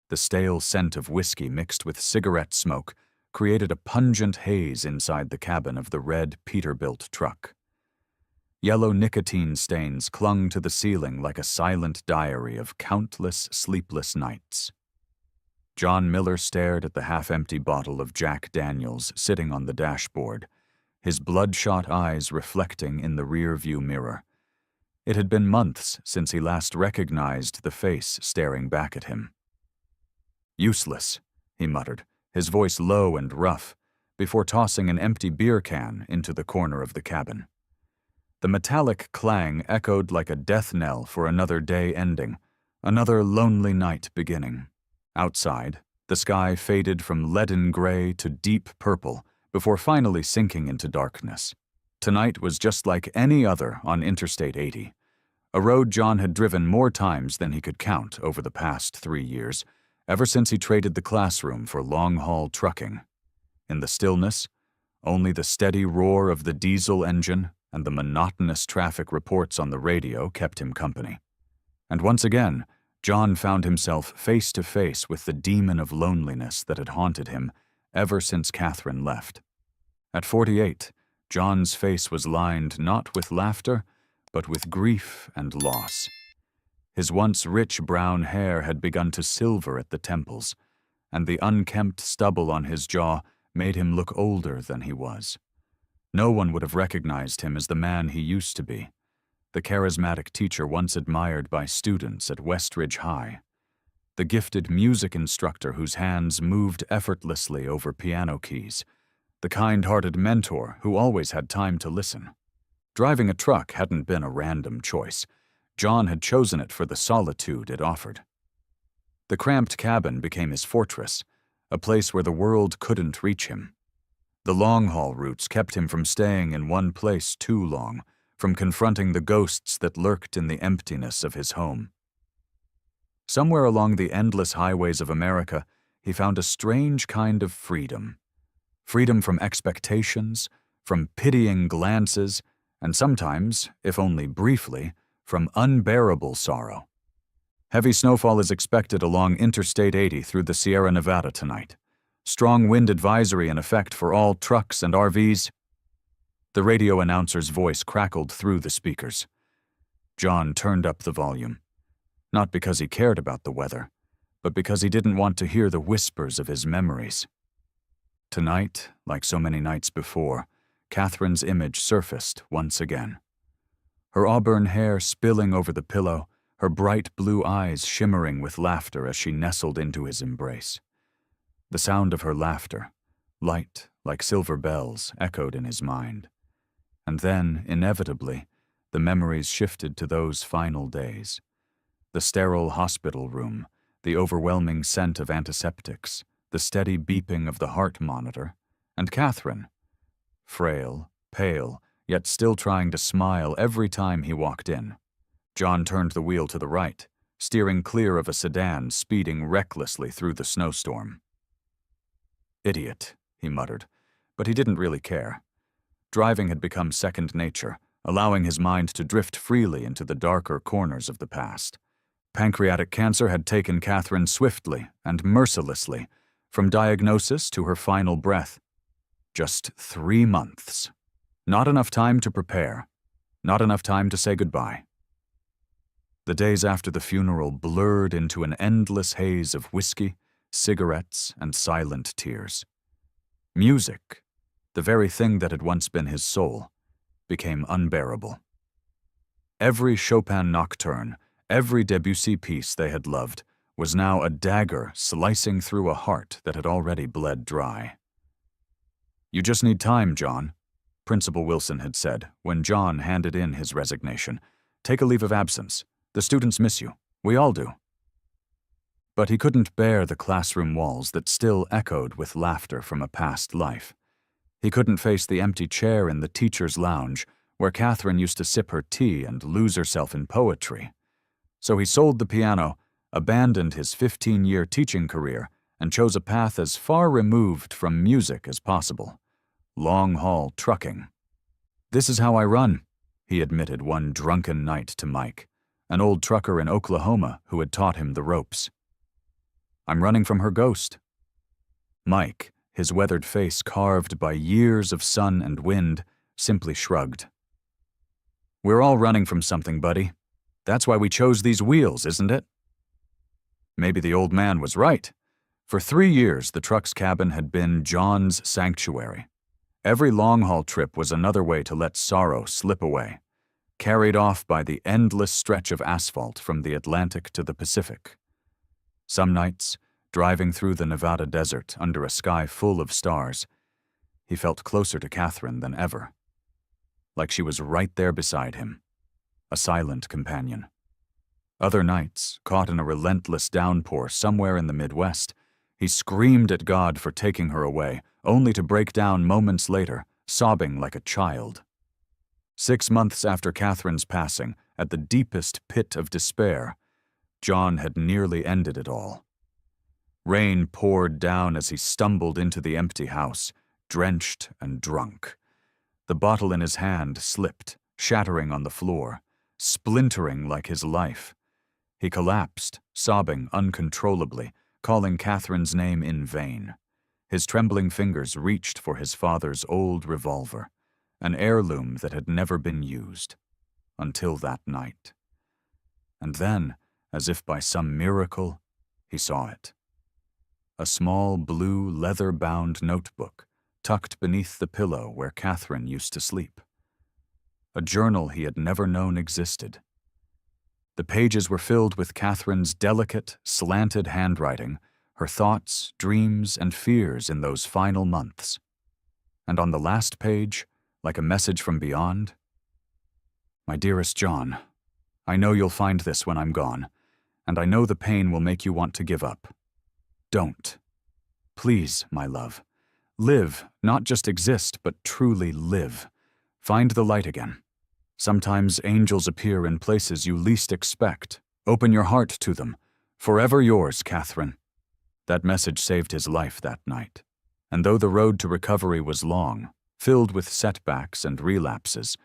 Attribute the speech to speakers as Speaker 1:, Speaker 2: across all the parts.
Speaker 1: The stale scent of whiskey mixed with cigarette smoke created a pungent haze inside the cabin of the red Peterbilt truck. Yellow nicotine stains clung to the ceiling like a silent diary of countless sleepless nights. John Miller stared at the half-empty bottle of Jack Daniels sitting on the dashboard, his bloodshot eyes reflecting in the rear-view mirror. It had been months since he last recognized the face staring back at him. "Useless," he muttered, his voice low and rough, before tossing an empty beer can into the corner of the cabin. The metallic clang echoed like a death knell for another day ending, another lonely night beginning. Outside, the sky faded from leaden gray to deep purple before finally sinking into darkness. Tonight was just like any other on Interstate 80, a road John had driven more times than he could count over the past 3 years, ever since he traded the classroom for long-haul trucking. In the stillness, only the steady roar of the diesel engine and the monotonous traffic reports on the radio kept him company. And once again, John found himself face to face with the demon of loneliness that had haunted him ever since Catherine left. At 48, John's face was lined not with laughter, but with grief and loss. His once rich brown hair had begun to silver at the temples, and the unkempt stubble on his jaw made him look older than he was. No one would have recognized him as the man he used to be, the charismatic teacher once admired by students at Westridge High, the gifted music instructor whose hands moved effortlessly over piano keys, the kind-hearted mentor who always had time to listen. Driving a truck hadn't been a random choice. John had chosen it for the solitude it offered. The cramped cabin became his fortress, a place where the world couldn't reach him. The long-haul routes kept him from staying in one place too long, from confronting the ghosts that lurked in the emptiness of his home. Somewhere along the endless highways of America, he found a strange kind of freedom. Freedom from expectations, from pitying glances, and sometimes, if only briefly, from unbearable sorrow. Heavy snowfall is expected along Interstate 80 through the Sierra Nevada tonight. Strong wind advisory in effect for all trucks and RVs. The radio announcer's voice crackled through the speakers. John turned up the volume, not because he cared about the weather, but because he didn't want to hear the whispers of his memories. Tonight, like so many nights before, Catherine's image surfaced once again. Her auburn hair spilling over the pillow, her bright blue eyes shimmering with laughter as she nestled into his embrace. The sound of her laughter, light like silver bells, echoed in his mind. And then, inevitably, the memories shifted to those final days. The sterile hospital room, the overwhelming scent of antiseptics, the steady beeping of the heart monitor, and Catherine, frail, pale, yet still trying to smile every time he walked in. John turned the wheel to the right, steering clear of a sedan speeding recklessly through the snowstorm. "Idiot," he muttered, but he didn't really care. Driving had become second nature, allowing his mind to drift freely into the darker corners of the past. Pancreatic cancer had taken Catherine swiftly and mercilessly, from diagnosis to her final breath. Just 3 months. Not enough time to prepare. Not enough time to say goodbye. The days after the funeral blurred into an endless haze of whiskey, cigarettes, and silent tears. Music, the very thing that had once been his soul, became unbearable. Every Chopin nocturne, every Debussy piece they had loved, was now a dagger slicing through a heart that had already bled dry. "You just need time, John," Principal Wilson had said when John handed in his resignation. "Take a leave of absence. The students miss you. We all do." But he couldn't bear the classroom walls that still echoed with laughter from a past life. He couldn't face the empty chair in the teacher's lounge where Catherine used to sip her tea and lose herself in poetry. So he sold the piano, abandoned his 15-year teaching career, and chose a path as far removed from music as possible. Long-haul trucking. "This is how I run," he admitted one drunken night to Mike, an old trucker in Oklahoma who had taught him the ropes. I'm running from her ghost." Mike, his weathered face carved by years of sun and wind, simply shrugged. "We're all running from something, buddy. That's why we chose these wheels, isn't it?" Maybe the old man was right. For 3 years, the truck's cabin had been John's sanctuary. Every long-haul trip was another way to let sorrow slip away, carried off by the endless stretch of asphalt from the Atlantic to the Pacific. Some nights, driving through the Nevada desert under a sky full of stars, he felt closer to Catherine than ever, like she was right there beside him, a silent companion. Other nights, caught in a relentless downpour somewhere in the Midwest, he screamed at God for taking her away, only to break down moments later, sobbing like a child. 6 months after Catherine's passing, at the deepest pit of despair, John had nearly ended it all. Rain poured down as he stumbled into the empty house, drenched and drunk. The bottle in his hand slipped, shattering on the floor, splintering like his life. He collapsed, sobbing uncontrollably, calling Catherine's name in vain. His trembling fingers reached for his father's old revolver, an heirloom that had never been used, until that night. And then, as if by some miracle, he saw it. A small blue leather-bound notebook tucked beneath the pillow where Catherine used to sleep. A journal he had never known existed. The pages were filled with Catherine's delicate, slanted handwriting, her thoughts, dreams, and fears in those final months. And on the last page, like a message from beyond, "My dearest John, I know you'll find this when I'm gone, and I know the pain will make you want to give up. Don't. Please, my love. Live, not just exist, but truly live. Find the light again. Sometimes angels appear in places you least expect. Open your heart to them. Forever yours, Catherine." That message saved his life that night. And though the road to recovery was long, filled with setbacks and relapses,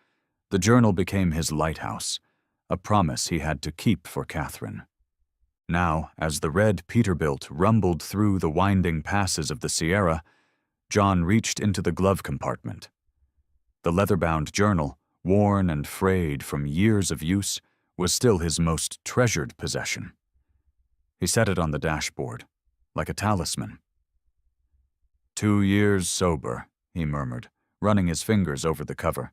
Speaker 1: the journal became his lighthouse, a promise he had to keep for Catherine. Now, as the red Peterbilt rumbled through the winding passes of the Sierra, John reached into the glove compartment. The leather-bound journal, worn and frayed from years of use, was still his most treasured possession. He set it on the dashboard, like a talisman. 2 years sober, he murmured, running his fingers over the cover.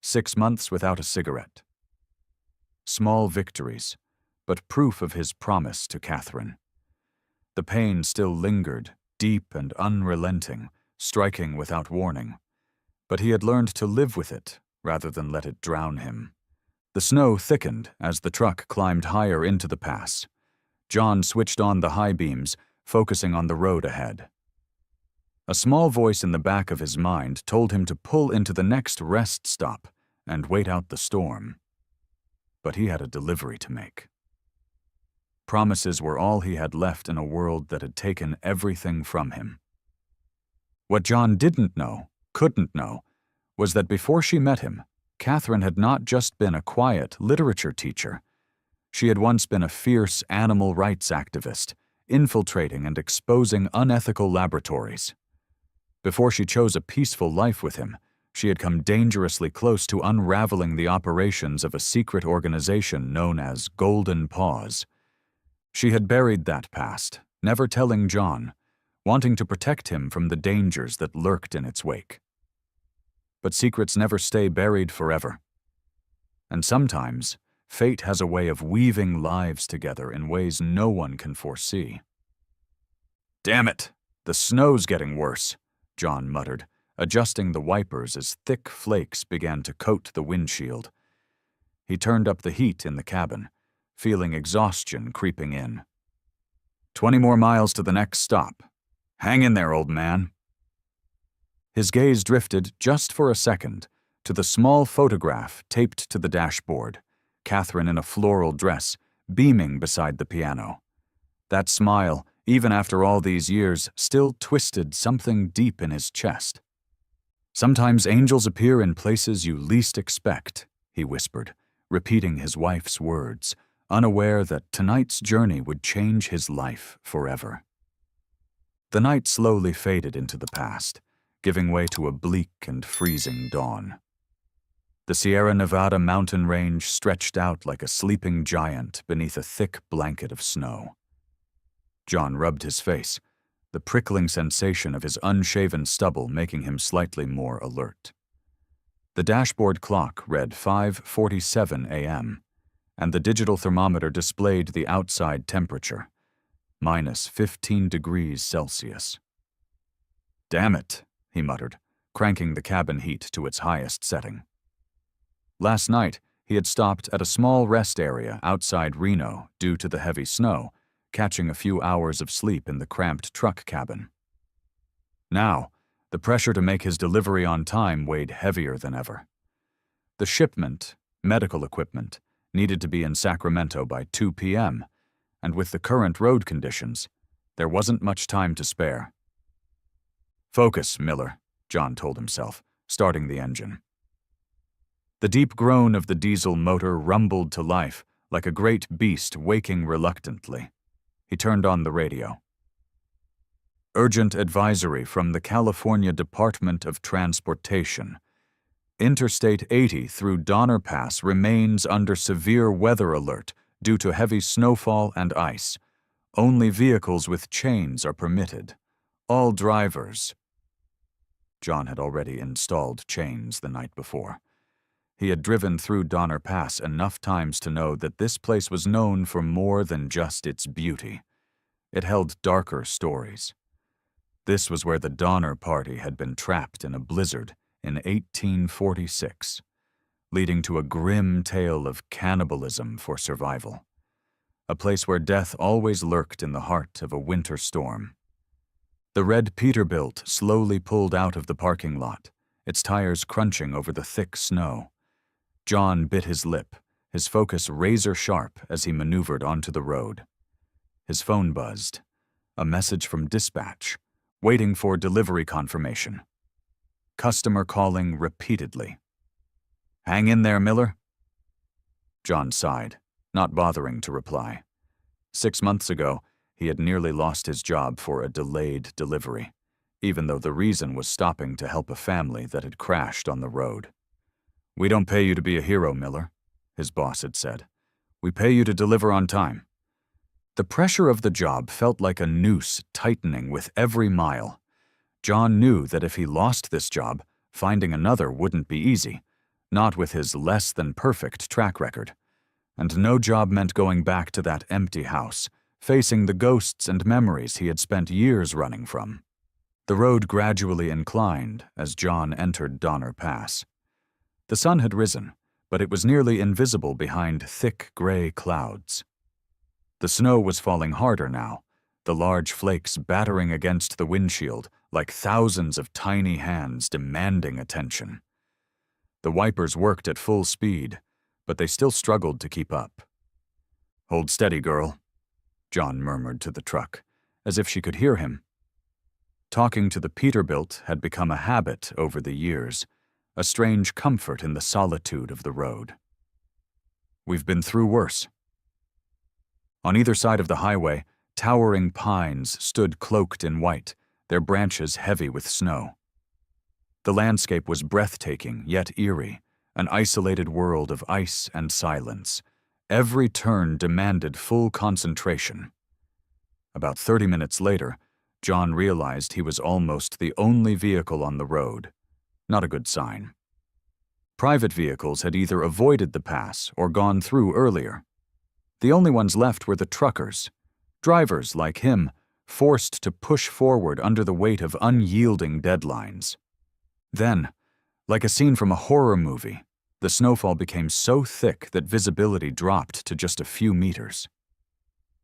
Speaker 1: 6 months without a cigarette. Small victories, but proof of his promise to Catherine. The pain still lingered, deep and unrelenting, striking without warning. But he had learned to live with it, rather than let it drown him. The snow thickened as the truck climbed higher into the pass. John switched on the high beams, focusing on the road ahead. A small voice in the back of his mind told him to pull into the next rest stop and wait out the storm. But he had a delivery to make. Promises were all he had left in a world that had taken everything from him. What John didn't know, couldn't know, was that before she met him, Catherine had not just been a quiet literature teacher. She had once been a fierce animal rights activist, infiltrating and exposing unethical laboratories. Before she chose a peaceful life with him, she had come dangerously close to unraveling the operations of a secret organization known as Golden Paws. She had buried that past, never telling John, wanting to protect him from the dangers that lurked in its wake. But secrets never stay buried forever. And sometimes, fate has a way of weaving lives together in ways no one can foresee. "Damn it, the snow's getting worse," John muttered, adjusting the wipers as thick flakes began to coat the windshield. He turned up the heat in the cabin, feeling exhaustion creeping in. 20 more miles to the next stop. Hang in there, old man." His gaze drifted, just for a second, to the small photograph taped to the dashboard, Catherine in a floral dress, beaming beside the piano. That smile, even after all these years, still twisted something deep in his chest. "Sometimes angels appear in places you least expect," he whispered, repeating his wife's words, unaware that tonight's journey would change his life forever. The night slowly faded into the past, giving way to a bleak and freezing dawn. The Sierra Nevada mountain range stretched out like a sleeping giant beneath a thick blanket of snow. John rubbed his face, the prickling sensation of his unshaven stubble making him slightly more alert. The dashboard clock read 5:47 a.m., and the digital thermometer displayed the outside temperature, -15 degrees Celsius. "Damn it," he muttered, cranking the cabin heat to its highest setting. Last night, he had stopped at a small rest area outside Reno due to the heavy snow, catching a few hours of sleep in the cramped truck cabin. Now, the pressure to make his delivery on time weighed heavier than ever. The shipment, medical equipment, needed to be in Sacramento by 2 p.m., and with the current road conditions, there wasn't much time to spare. "Focus, Miller," John told himself, starting the engine. The deep groan of the diesel motor rumbled to life like a great beast waking reluctantly. He turned on the radio. "Urgent advisory from the California Department of Transportation. Interstate 80 through Donner Pass remains under severe weather alert due to heavy snowfall and ice. Only vehicles with chains are permitted. All drivers." John had already installed chains the night before. He had driven through Donner Pass enough times to know that this place was known for more than just its beauty. It held darker stories. This was where the Donner Party had been trapped in a blizzard in 1846, leading to a grim tale of cannibalism for survival. A place where death always lurked in the heart of a winter storm. The red Peterbilt slowly pulled out of the parking lot, its tires crunching over the thick snow. John bit his lip, his focus razor-sharp as he maneuvered onto the road. His phone buzzed. A message from dispatch, waiting for delivery confirmation. Customer calling repeatedly. "Hang in there, Miller." John sighed, not bothering to reply. 6 months ago, he had nearly lost his job for a delayed delivery, even though the reason was stopping to help a family that had crashed on the road. "We don't pay you to be a hero, Miller," his boss had said. "We pay you to deliver on time." The pressure of the job felt like a noose tightening with every mile. John knew that if he lost this job, finding another wouldn't be easy, not with his less-than-perfect track record. And no job meant going back to that empty house, facing the ghosts and memories he had spent years running from. The road gradually inclined as John entered Donner Pass. The sun had risen, but it was nearly invisible behind thick gray clouds. The snow was falling harder now, the large flakes battering against the windshield like thousands of tiny hands demanding attention. The wipers worked at full speed, but they still struggled to keep up. "Hold steady, girl," John murmured to the truck, as if she could hear him. Talking to the Peterbilt had become a habit over the years, a strange comfort in the solitude of the road. "We've been through worse." On either side of the highway, towering pines stood cloaked in white, their branches heavy with snow. The landscape was breathtaking yet eerie, an isolated world of ice and silence. Every turn demanded full concentration. About 30 minutes later, John realized he was almost the only vehicle on the road. Not a good sign. Private vehicles had either avoided the pass or gone through earlier. The only ones left were the truckers, drivers like him, forced to push forward under the weight of unyielding deadlines. Then, like a scene from a horror movie, the snowfall became so thick that visibility dropped to just a few meters.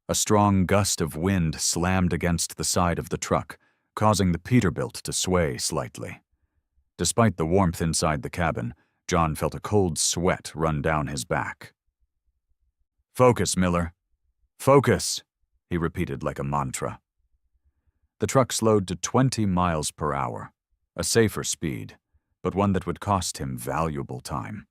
Speaker 1: A strong gust of wind slammed against the side of the truck, causing the Peterbilt to sway slightly. Despite the warmth inside the cabin, John felt a cold sweat run down his back. "Focus, Miller. Focus," he repeated like a mantra. The truck slowed to 20 miles per hour, a safer speed, but one that would cost him valuable time.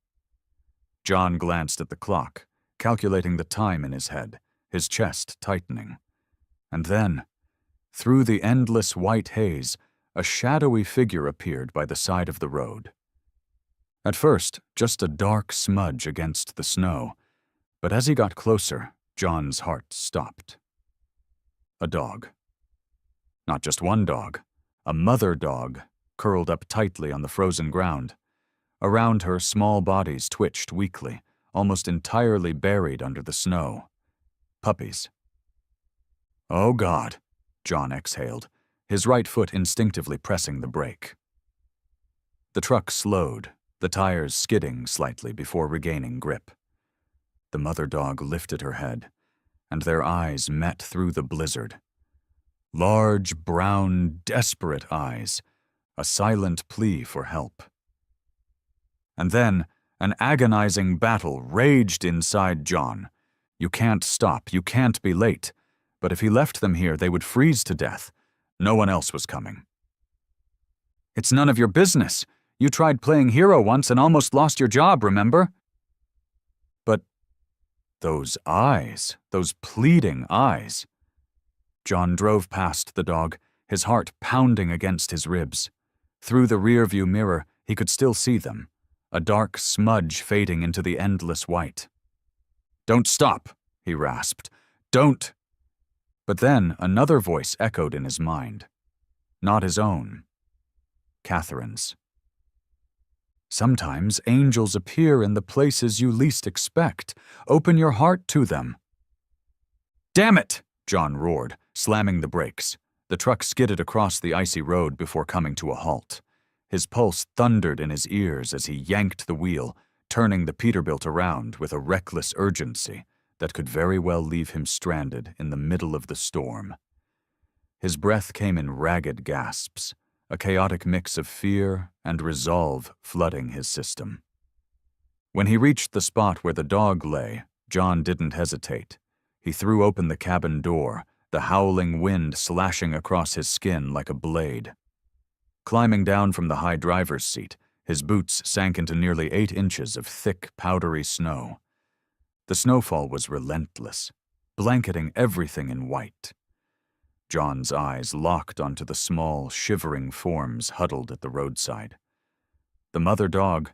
Speaker 1: John glanced at the clock, calculating the time in his head, his chest tightening. And then, through the endless white haze, a shadowy figure appeared by the side of the road. At first, just a dark smudge against the snow, but as he got closer, John's heart stopped. A dog. Not just one dog, a mother dog, curled up tightly on the frozen ground. Around her, small bodies twitched weakly, almost entirely buried under the snow. Puppies. "Oh, God," John exhaled, his right foot instinctively pressing the brake. The truck slowed, the tires skidding slightly before regaining grip. The mother dog lifted her head, and their eyes met through the blizzard. Large, brown, desperate eyes, a silent plea for help. And then, an agonizing battle raged inside John. You can't stop, you can't be late. But if he left them here, they would freeze to death. No one else was coming. "It's none of your business. You tried playing hero once and almost lost your job, remember?" But those eyes, those pleading eyes. John drove past the dog, his heart pounding against his ribs. Through the rearview mirror, he could still see them, a dark smudge fading into the endless white. "Don't stop," he rasped. "Don't." But then another voice echoed in his mind. Not his own. Catherine's. "Sometimes angels appear in the places you least expect. Open your heart to them." "Damn it!" John roared, slamming the brakes. The truck skidded across the icy road before coming to a halt. His pulse thundered in his ears as he yanked the wheel, turning the Peterbilt around with a reckless urgency that could very well leave him stranded in the middle of the storm. His breath came in ragged gasps, a chaotic mix of fear and resolve flooding his system. When he reached the spot where the dog lay, John didn't hesitate. He threw open the cabin door, the howling wind slashing across his skin like a blade. Climbing down from the high driver's seat, his boots sank into nearly 8 inches of thick, powdery snow. The snowfall was relentless, blanketing everything in white. John's eyes locked onto the small, shivering forms huddled at the roadside. The mother dog,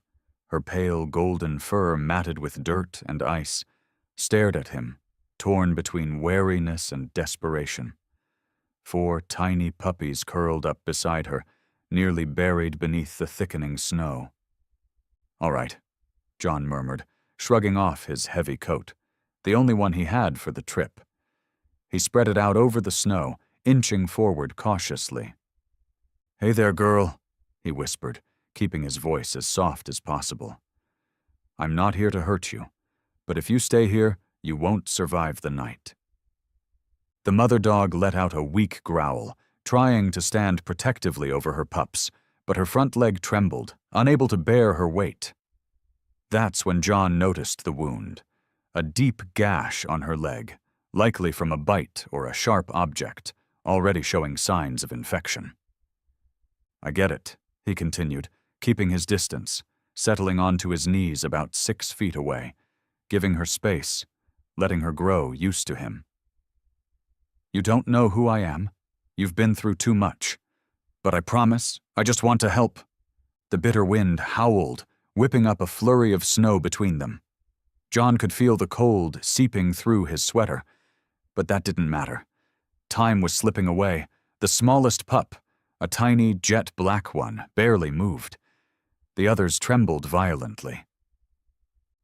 Speaker 1: her pale golden fur matted with dirt and ice, stared at him, torn between wariness and desperation. 4 tiny puppies curled up beside her, nearly buried beneath the thickening snow. "All right," John murmured, shrugging off his heavy coat, the only one he had for the trip. He spread it out over the snow, inching forward cautiously. "Hey there, girl," he whispered, keeping his voice as soft as possible. "I'm not here to hurt you, but if you stay here, you won't survive the night." The mother dog let out a weak growl, trying to stand protectively over her pups, but her front leg trembled, unable to bear her weight. That's when John noticed the wound, a deep gash on her leg, likely from a bite or a sharp object, already showing signs of infection. "I get it," he continued, keeping his distance, settling onto his knees about 6 feet away, giving her space, letting her grow used to him. "You don't know who I am. You've been through too much. But I promise, I just want to help." The bitter wind howled, whipping up a flurry of snow between them. John could feel the cold seeping through his sweater, but that didn't matter. Time was slipping away. The smallest pup, a tiny jet black one, barely moved. The others trembled violently.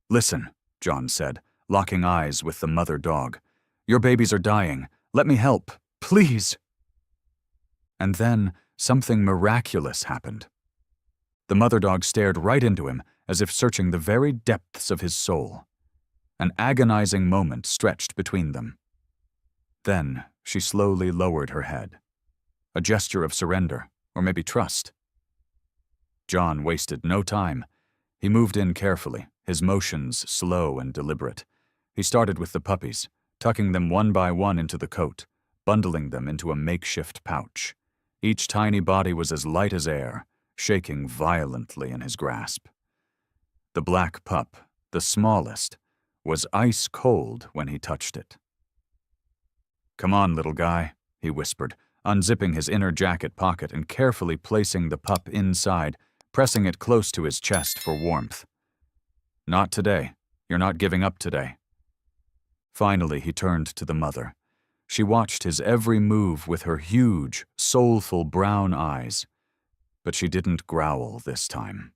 Speaker 1: "Listen," John said, locking eyes with the mother dog. "Your babies are dying. Let me help. Please." And then something miraculous happened. The mother dog stared right into him, as if searching the very depths of his soul. An agonizing moment stretched between them. Then she slowly lowered her head. A gesture of surrender, or maybe trust. John wasted no time. He moved in carefully, his motions slow and deliberate. He started with the puppies, tucking them one by one into the coat, bundling them into a makeshift pouch. Each tiny body was as light as air, shaking violently in his grasp. The black pup, the smallest, was ice cold when he touched it. "Come on, little guy," he whispered, unzipping his inner jacket pocket and carefully placing the pup inside, pressing it close to his chest for warmth. "Not today. You're not giving up today." Finally, he turned to the mother. She watched his every move with her huge, soulful brown eyes, but she didn't growl this time.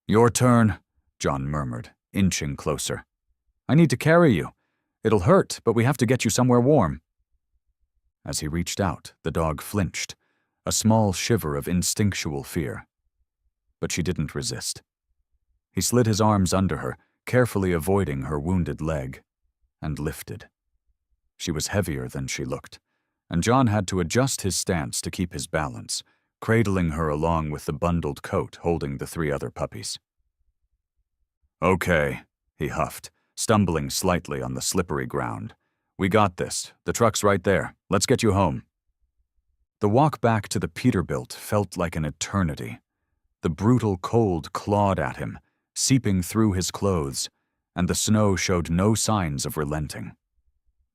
Speaker 1: "Your turn," John murmured, inching closer. "I need to carry you. It'll hurt, but we have to get you somewhere warm." As he reached out, the dog flinched, a small shiver of instinctual fear. But she didn't resist. He slid his arms under her, carefully avoiding her wounded leg, and lifted. She was heavier than she looked, and John had to adjust his stance to keep his balance, cradling her along with the bundled coat holding the 3 other puppies. "Okay," he huffed, stumbling slightly on the slippery ground. "We got this. The truck's right there. Let's get you home." The walk back to the Peterbilt felt like an eternity. The brutal cold clawed at him, seeping through his clothes, and the snow showed no signs of relenting.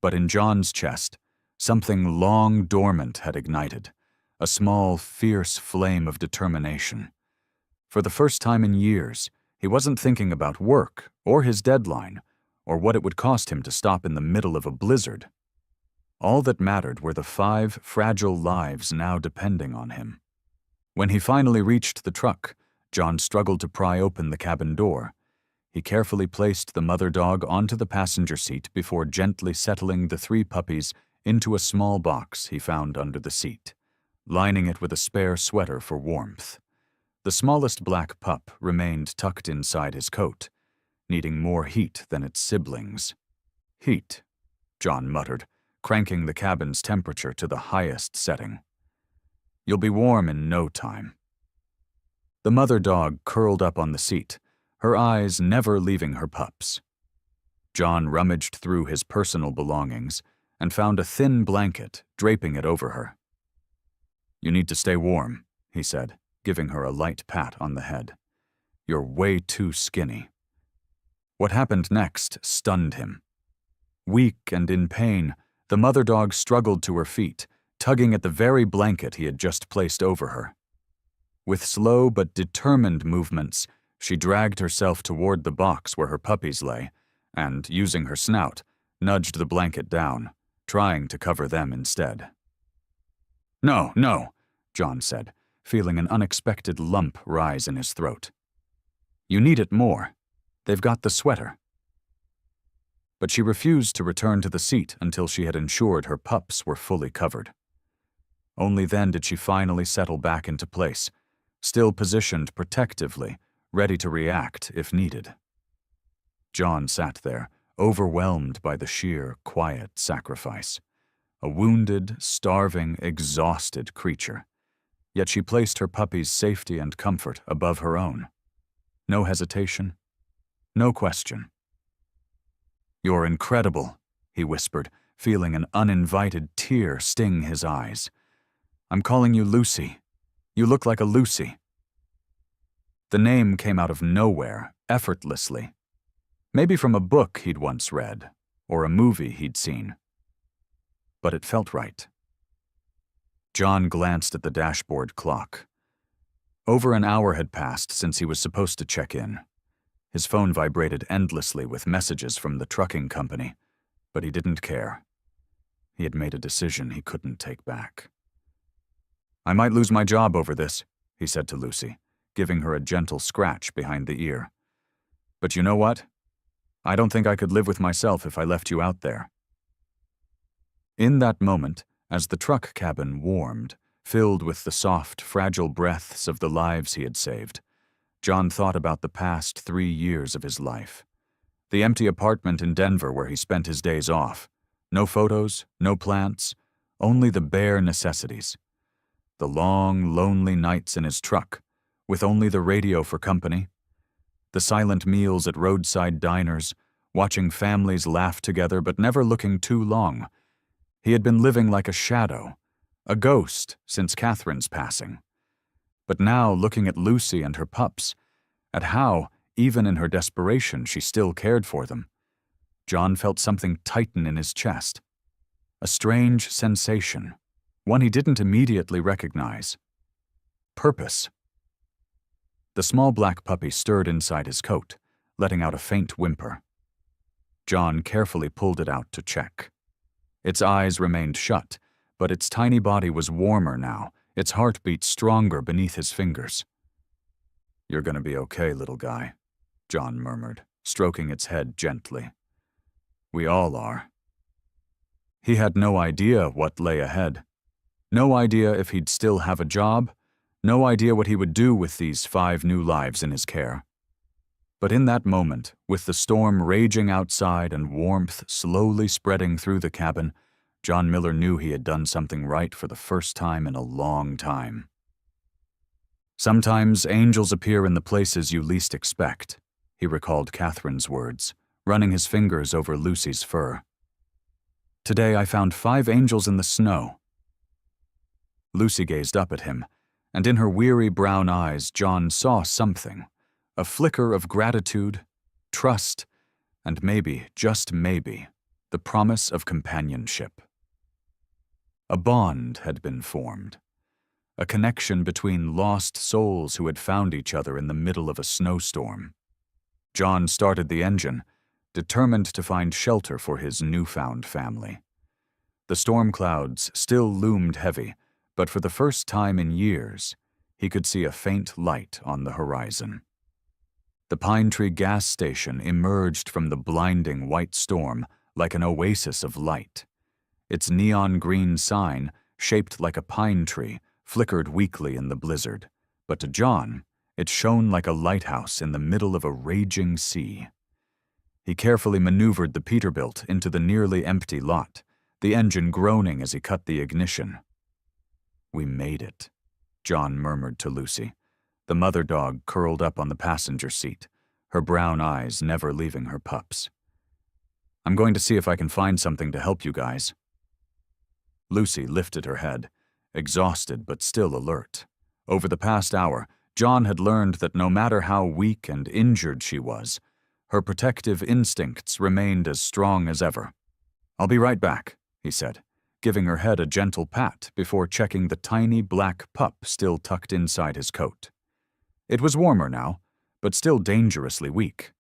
Speaker 1: But in John's chest, something long dormant had ignited, a small, fierce flame of determination. For the first time in years, he wasn't thinking about work or his deadline, or what it would cost him to stop in the middle of a blizzard. All that mattered were the 5 fragile lives now depending on him. When he finally reached the truck, John struggled to pry open the cabin door. He carefully placed the mother dog onto the passenger seat before gently settling the 3 puppies into a small box he found under the seat, lining it with a spare sweater for warmth. The smallest black pup remained tucked inside his coat, needing more heat than its siblings. "Heat," John muttered, cranking the cabin's temperature to the highest setting. "You'll be warm in no time." The mother dog curled up on the seat, her eyes never leaving her pups. John rummaged through his personal belongings and found a thin blanket, draping it over her. "You need to stay warm," he said, giving her a light pat on the head. "You're way too skinny." What happened next stunned him. Weak and in pain, the mother dog struggled to her feet, tugging at the very blanket he had just placed over her. With slow but determined movements, she dragged herself toward the box where her puppies lay, and, using her snout, nudged the blanket down, trying to cover them instead. "No, no," John said, feeling an unexpected lump rise in his throat. "You need it more. They've got the sweater." But she refused to return to the seat until she had ensured her pups were fully covered. Only then did she finally settle back into place, still positioned protectively, ready to react if needed. John sat there, overwhelmed by the sheer, quiet sacrifice. A wounded, starving, exhausted creature. Yet she placed her puppy's safety and comfort above her own. No hesitation, no question. "You're incredible," he whispered, feeling an uninvited tear sting his eyes. "I'm calling you Lucy. You look like a Lucy." The name came out of nowhere, effortlessly. Maybe from a book he'd once read, or a movie he'd seen. But it felt right. John glanced at the dashboard clock. Over an hour had passed since he was supposed to check in. His phone vibrated endlessly with messages from the trucking company, but he didn't care. He had made a decision he couldn't take back. "I might lose my job over this," he said to Lucy, giving her a gentle scratch behind the ear. "But you know what? I don't think I could live with myself if I left you out there." In that moment, as the truck cabin warmed, filled with the soft, fragile breaths of the lives he had saved, John thought about the past 3 years of his life. The empty apartment in Denver where he spent his days off. No photos, no plants, only the bare necessities. The long, lonely nights in his truck, with only the radio for company. The silent meals at roadside diners, watching families laugh together but never looking too long. He had been living like a shadow, a ghost since Catherine's passing. But now, looking at Lucy and her pups, at how, even in her desperation, she still cared for them. John felt something tighten in his chest. A strange sensation, one he didn't immediately recognize. Purpose. The small black puppy stirred inside his coat, letting out a faint whimper. John carefully pulled it out to check. Its eyes remained shut, but its tiny body was warmer now, its heartbeat stronger beneath his fingers. "You're gonna be okay, little guy," John murmured, stroking its head gently. "We all are." He had no idea what lay ahead. No idea if he'd still have a job, no idea what he would do with these 5 new lives in his care. But in that moment, with the storm raging outside and warmth slowly spreading through the cabin, John Miller knew he had done something right for the first time in a long time. "Sometimes angels appear in the places you least expect," he recalled Catherine's words, running his fingers over Lucy's fur. "Today I found 5 angels in the snow." Lucy gazed up at him, and in her weary brown eyes John saw something, a flicker of gratitude, trust, and maybe, just maybe, the promise of companionship. A bond had been formed, a connection between lost souls who had found each other in the middle of a snowstorm. John started the engine, determined to find shelter for his newfound family. The storm clouds still loomed heavy, but for the first time in years, he could see a faint light on the horizon. The Pine Tree gas station emerged from the blinding white storm like an oasis of light. Its neon green sign, shaped like a pine tree, flickered weakly in the blizzard, but to John, it shone like a lighthouse in the middle of a raging sea. He carefully maneuvered the Peterbilt into the nearly empty lot, the engine groaning as he cut the ignition. "We made it," John murmured to Lucy, the mother dog curled up on the passenger seat, her brown eyes never leaving her pups. "I'm going to see if I can find something to help you guys." Lucy lifted her head, exhausted but still alert. Over the past hour, John had learned that no matter how weak and injured she was, her protective instincts remained as strong as ever. "I'll be right back," he said, giving her head a gentle pat before checking the tiny black pup still tucked inside his coat. It was warmer now, but still dangerously weak.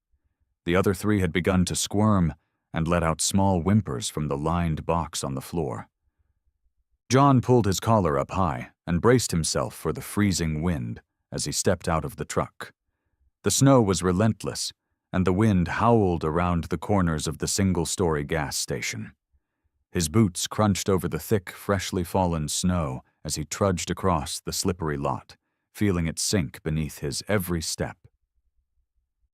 Speaker 1: The other 3 had begun to squirm and let out small whimpers from the lined box on the floor. John pulled his collar up high and braced himself for the freezing wind as he stepped out of the truck. The snow was relentless, and the wind howled around the corners of the single-story gas station. His boots crunched over the thick, freshly fallen snow as he trudged across the slippery lot, feeling it sink beneath his every step.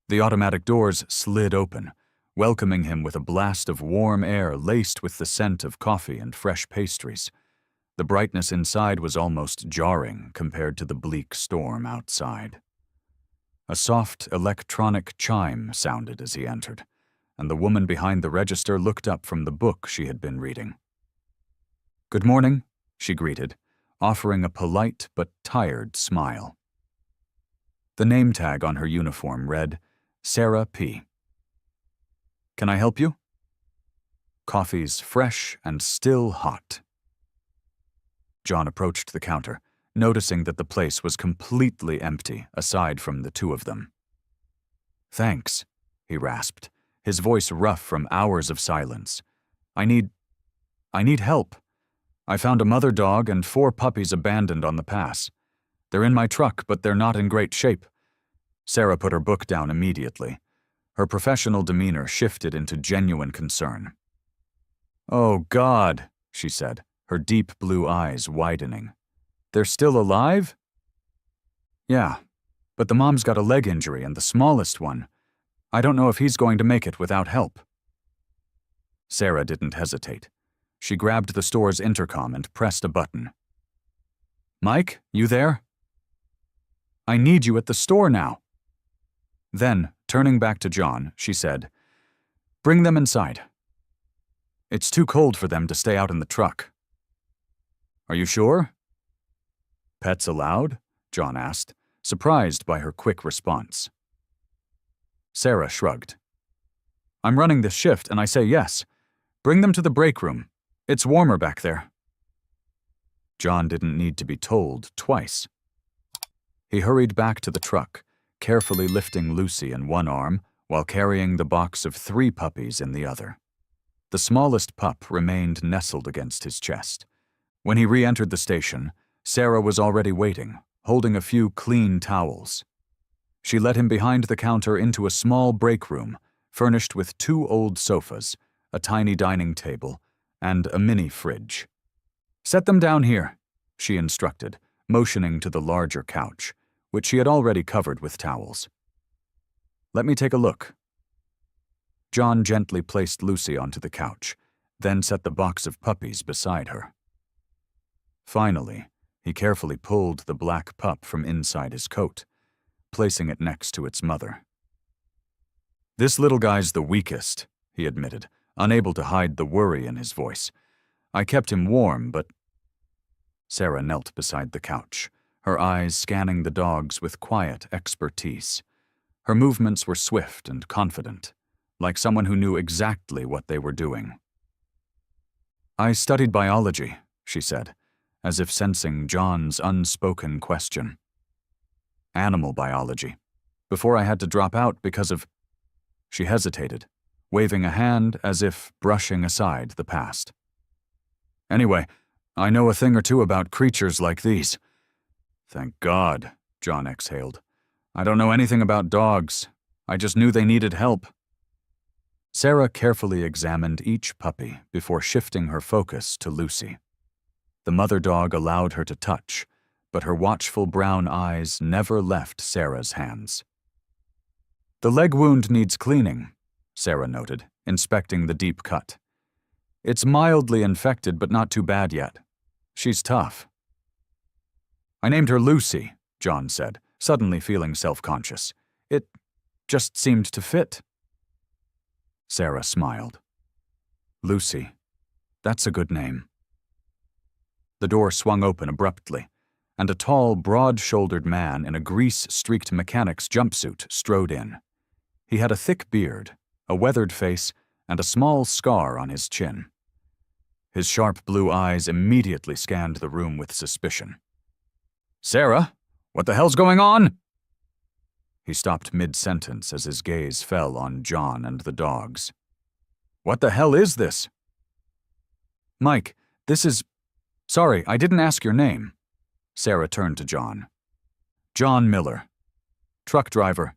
Speaker 1: The automatic doors slid open, welcoming him with a blast of warm air laced with the scent of coffee and fresh pastries. The brightness inside was almost jarring compared to the bleak storm outside. A soft electronic chime sounded as he entered, and the woman behind the register looked up from the book she had been reading. "Good morning," she greeted, offering a polite but tired smile. The name tag on her uniform read, Sarah P. "Can I help you?" "Coffee's fresh and still hot." John approached the counter, noticing that the place was completely empty aside from the 2 of them. "Thanks," he rasped, his voice rough from hours of silence. I need help. I found a mother dog and 4 puppies abandoned on the pass. They're in my truck, but they're not in great shape." Sarah put her book down immediately. Her professional demeanor shifted into genuine concern. "Oh, God," she said, her deep blue eyes widening. "They're still alive?" "Yeah, but the mom's got a leg injury and the smallest one. I don't know if he's going to make it without help." Sarah didn't hesitate. She grabbed the store's intercom and pressed a button. "Mike, you there? I need you at the store now." Then, turning back to John, she said, "Bring them inside. It's too cold for them to stay out in the truck." "Are you sure?" "Pets allowed?" John asked, surprised by her quick response. Sarah shrugged. I'm running this shift, and I say yes. Bring them to the break room. It's warmer back there. John didn't need to be told twice. He hurried back to the truck, carefully lifting Lucy in one arm while carrying the box of 3 puppies in the other. The smallest pup remained nestled against his chest. When he re-entered the station, Sarah was already waiting, holding a few clean towels. She led him behind the counter into a small break room, furnished with 2 old sofas, a tiny dining table, and a mini fridge. Set them down here, she instructed, motioning to the larger couch, which she had already covered with towels. Let me take a look. John gently placed Lucy onto the couch, then set the box of puppies beside her. Finally, he carefully pulled the black pup from inside his coat, placing it next to its mother. This little guy's the weakest, he admitted, unable to hide the worry in his voice. I kept him warm, but... Sarah knelt beside the couch, her eyes scanning the dogs with quiet expertise. Her movements were swift and confident, like someone who knew exactly what they were doing. I studied biology, she said, as if sensing John's unspoken question. Animal biology, before I had to drop out because of... She hesitated, waving a hand as if brushing aside the past. Anyway, I know a thing or two about creatures like these. Thank God, John exhaled. I don't know anything about dogs. I just knew they needed help. Sarah carefully examined each puppy before shifting her focus to Lucy. The mother dog allowed her to touch, but her watchful brown eyes never left Sarah's hands. The leg wound needs cleaning, Sarah noted, inspecting the deep cut. It's mildly infected, but not too bad yet. She's tough. I named her Lucy, John said, suddenly feeling self-conscious. It just seemed to fit. Sarah smiled. Lucy, that's a good name. The door swung open abruptly, and a tall, broad-shouldered man in a grease-streaked mechanic's jumpsuit strode in. He had a thick beard, a weathered face, and a small scar on his chin. His sharp blue eyes immediately scanned the room with suspicion. Sarah, what the hell's going on? He stopped mid-sentence as his gaze fell on John and the dogs. What the hell is this? Mike, this is... Sorry, I didn't ask your name. Sarah turned to John. John Miller. Truck driver.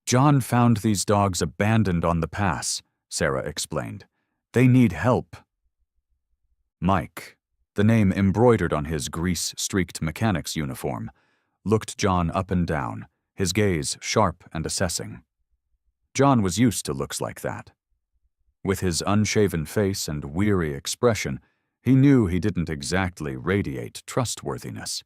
Speaker 1: John found these dogs abandoned on the pass, Sarah explained. They need help. Mike, the name embroidered on his grease-streaked mechanic's uniform, looked John up and down, his gaze sharp and assessing. John was used to looks like that. With his unshaven face and weary expression, he knew he didn't exactly radiate trustworthiness.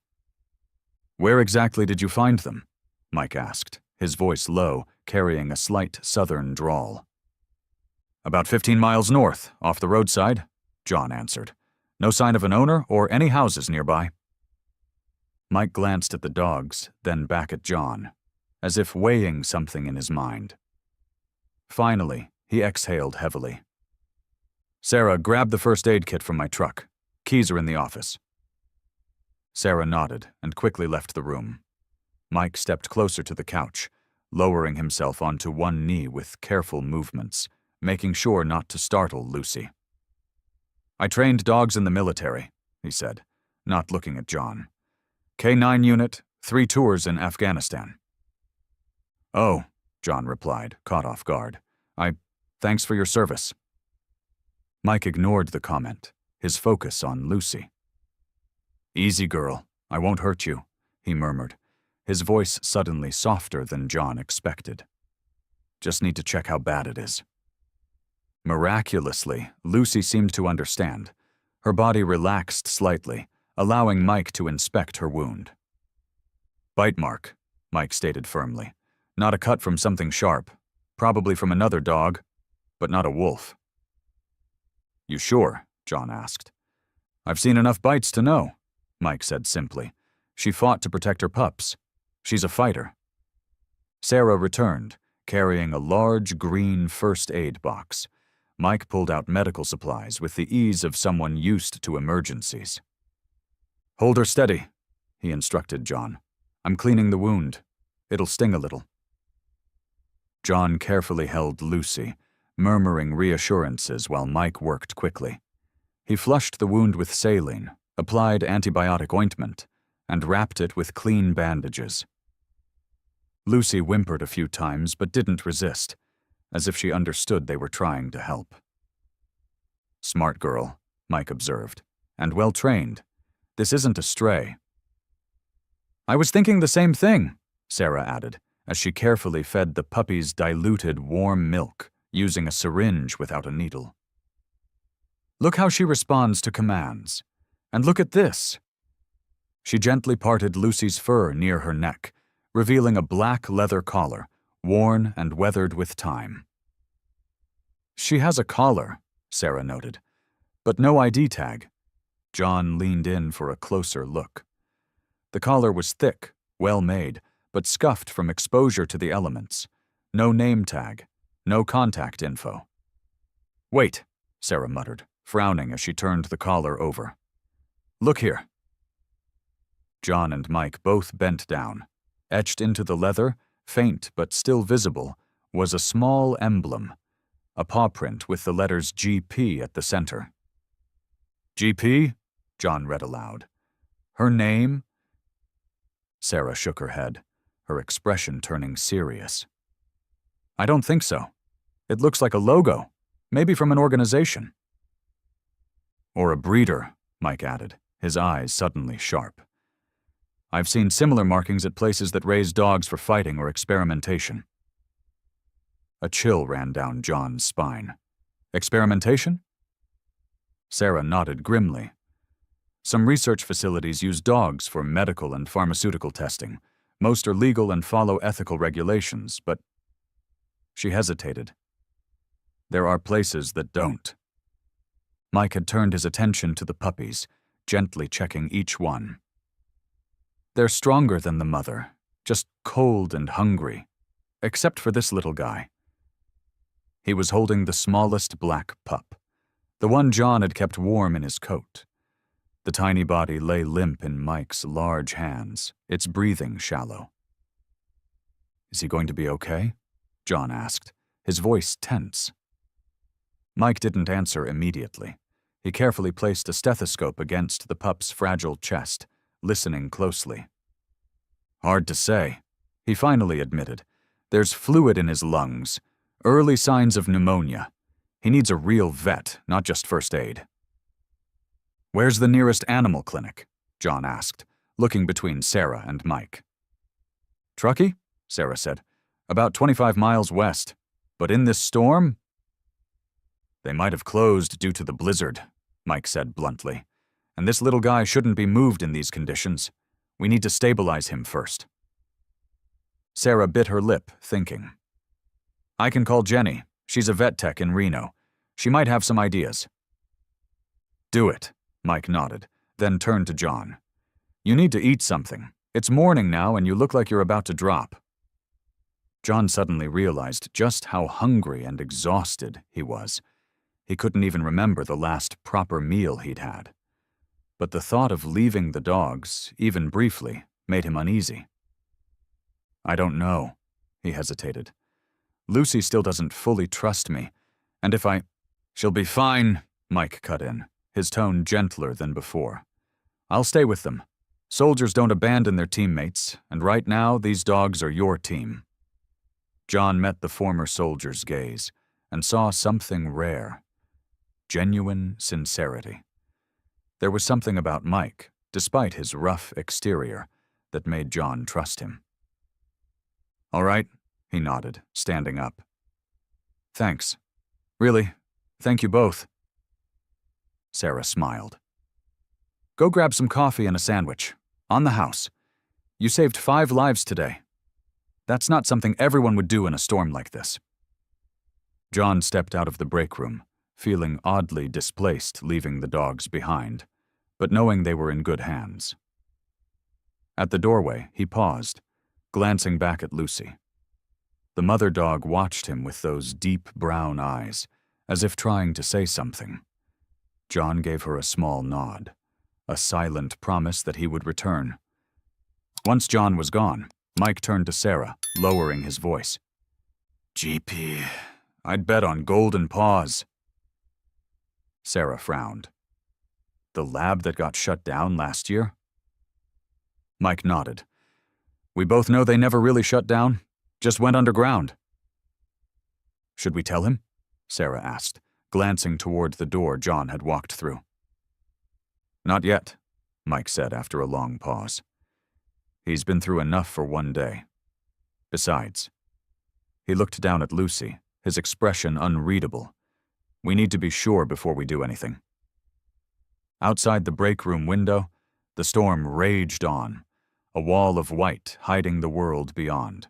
Speaker 1: Where exactly did you find them? Mike asked, his voice low, carrying a slight southern drawl. About 15 miles north, off the roadside, John answered. No sign of an owner or any houses nearby. Mike glanced at the dogs, then back at John, as if weighing something in his mind. Finally, he exhaled heavily. Sarah, grab the first aid kit from my truck. Keys are in the office. Sarah nodded and quickly left the room. Mike stepped closer to the couch, lowering himself onto one knee with careful movements, making sure not to startle Lucy. I trained dogs in the military, he said, not looking at John. K-9 unit, 3 tours in Afghanistan. Oh, John replied, caught off guard. Thanks for your service. Mike ignored the comment, his focus on Lucy. Easy, girl. I won't hurt you, he murmured, his voice suddenly softer than John expected. Just need to check how bad it is. Miraculously, Lucy seemed to understand. Her body relaxed slightly, allowing Mike to inspect her wound. Bite mark, Mike stated firmly. Not a cut from something sharp. Probably from another dog, but not a wolf. You sure? John asked. I've seen enough bites to know, Mike said simply. She fought to protect her pups. She's a fighter. Sarah returned, carrying a large green first aid box. Mike pulled out medical supplies with the ease of someone used to emergencies. "Hold her steady," he instructed John. "I'm cleaning the wound. It'll sting a little." John carefully held Lucy, murmuring reassurances while Mike worked quickly. He flushed the wound with saline, applied antibiotic ointment, and wrapped it with clean bandages. Lucy whimpered a few times but didn't resist, as if she understood they were trying to help. "Smart girl," Mike observed, "and well-trained. This isn't a stray." "I was thinking the same thing," Sarah added, as she carefully fed the puppies diluted warm milk, using a syringe without a needle. "Look how she responds to commands. And look at this." She gently parted Lucy's fur near her neck, revealing a black leather collar, worn and weathered with time. "She has a collar," Sarah noted, "but no ID tag." John leaned in for a closer look. The collar was thick, well-made, but scuffed from exposure to the elements. No name tag, no contact info. "Wait," Sarah muttered, frowning as she turned the collar over. "Look here." John and Mike both bent down. Etched into the leather, faint but still visible, was a small emblem, a paw print with the letters GP at the center. "GP?" John read aloud. "Her name?" Sarah shook her head, her expression turning serious. "I don't think so. It looks like a logo, maybe from an organization." "Or a breeder," Mike added, his eyes suddenly sharp. "I've seen similar markings at places that raise dogs for fighting or experimentation." A chill ran down John's spine. "Experimentation?" Sarah nodded grimly. "Some research facilities use dogs for medical and pharmaceutical testing. Most are legal and follow ethical regulations, but—" She hesitated. "There are places that don't." Mike had turned his attention to the puppies, gently checking each one. "They're stronger than the mother, just cold and hungry, except for this little guy." He was holding the smallest black pup, the one John had kept warm in his coat. The tiny body lay limp in Mike's large hands, its breathing shallow. "Is he going to be okay?" John asked, his voice tense. Mike didn't answer immediately. He carefully placed a stethoscope against the pup's fragile chest, listening closely. "Hard to say," he finally admitted. "There's fluid in his lungs, early signs of pneumonia. He needs a real vet, not just first aid." "Where's the nearest animal clinic?" John asked, looking between Sarah and Mike. "Truckee," Sarah said. "About 25 miles west. But in this storm?" "They might have closed due to the blizzard," Mike said bluntly. "And this little guy shouldn't be moved in these conditions. We need to stabilize him first." Sarah bit her lip, thinking. "I can call Jenny. She's a vet tech in Reno. She might have some ideas." "Do it," Mike nodded, then turned to John. "You need to eat something. It's morning now and you look like you're about to drop." John suddenly realized just how hungry and exhausted he was. He couldn't even remember the last proper meal he'd had. But the thought of leaving the dogs, even briefly, made him uneasy. "I don't know," he hesitated. "Lucy still doesn't fully trust me, and if I—" "She'll be fine," Mike cut in, his tone gentler than before. "I'll stay with them. Soldiers don't abandon their teammates, and right now these dogs are your team." John met the former soldier's gaze and saw something rare. Genuine sincerity. There was something about Mike, despite his rough exterior, that made John trust him. "All right," he nodded, standing up. "Thanks. Really, thank you both." Sarah smiled. "Go grab some coffee and a sandwich. On the house. You saved 5 lives today. That's not something everyone would do in a storm like this." John stepped out of the break room, feeling oddly displaced leaving the dogs behind, but knowing they were in good hands. At the doorway, he paused, glancing back at Lucy. The mother dog watched him with those deep brown eyes, as if trying to say something. John gave her a small nod, a silent promise that he would return. Once John was gone, Mike turned to Sarah, lowering his voice. "GP, I'd bet on golden paws." Sarah frowned. "The lab that got shut down last year?" Mike nodded. "We both know they never really shut down, just went underground." "Should we tell him?" Sarah asked, glancing toward the door John had walked through. "Not yet," Mike said after a long pause. "He's been through enough for one day. Besides," he looked down at Lucy, his expression unreadable. "We need to be sure before we do anything." Outside the break room window, the storm raged on, a wall of white hiding the world beyond.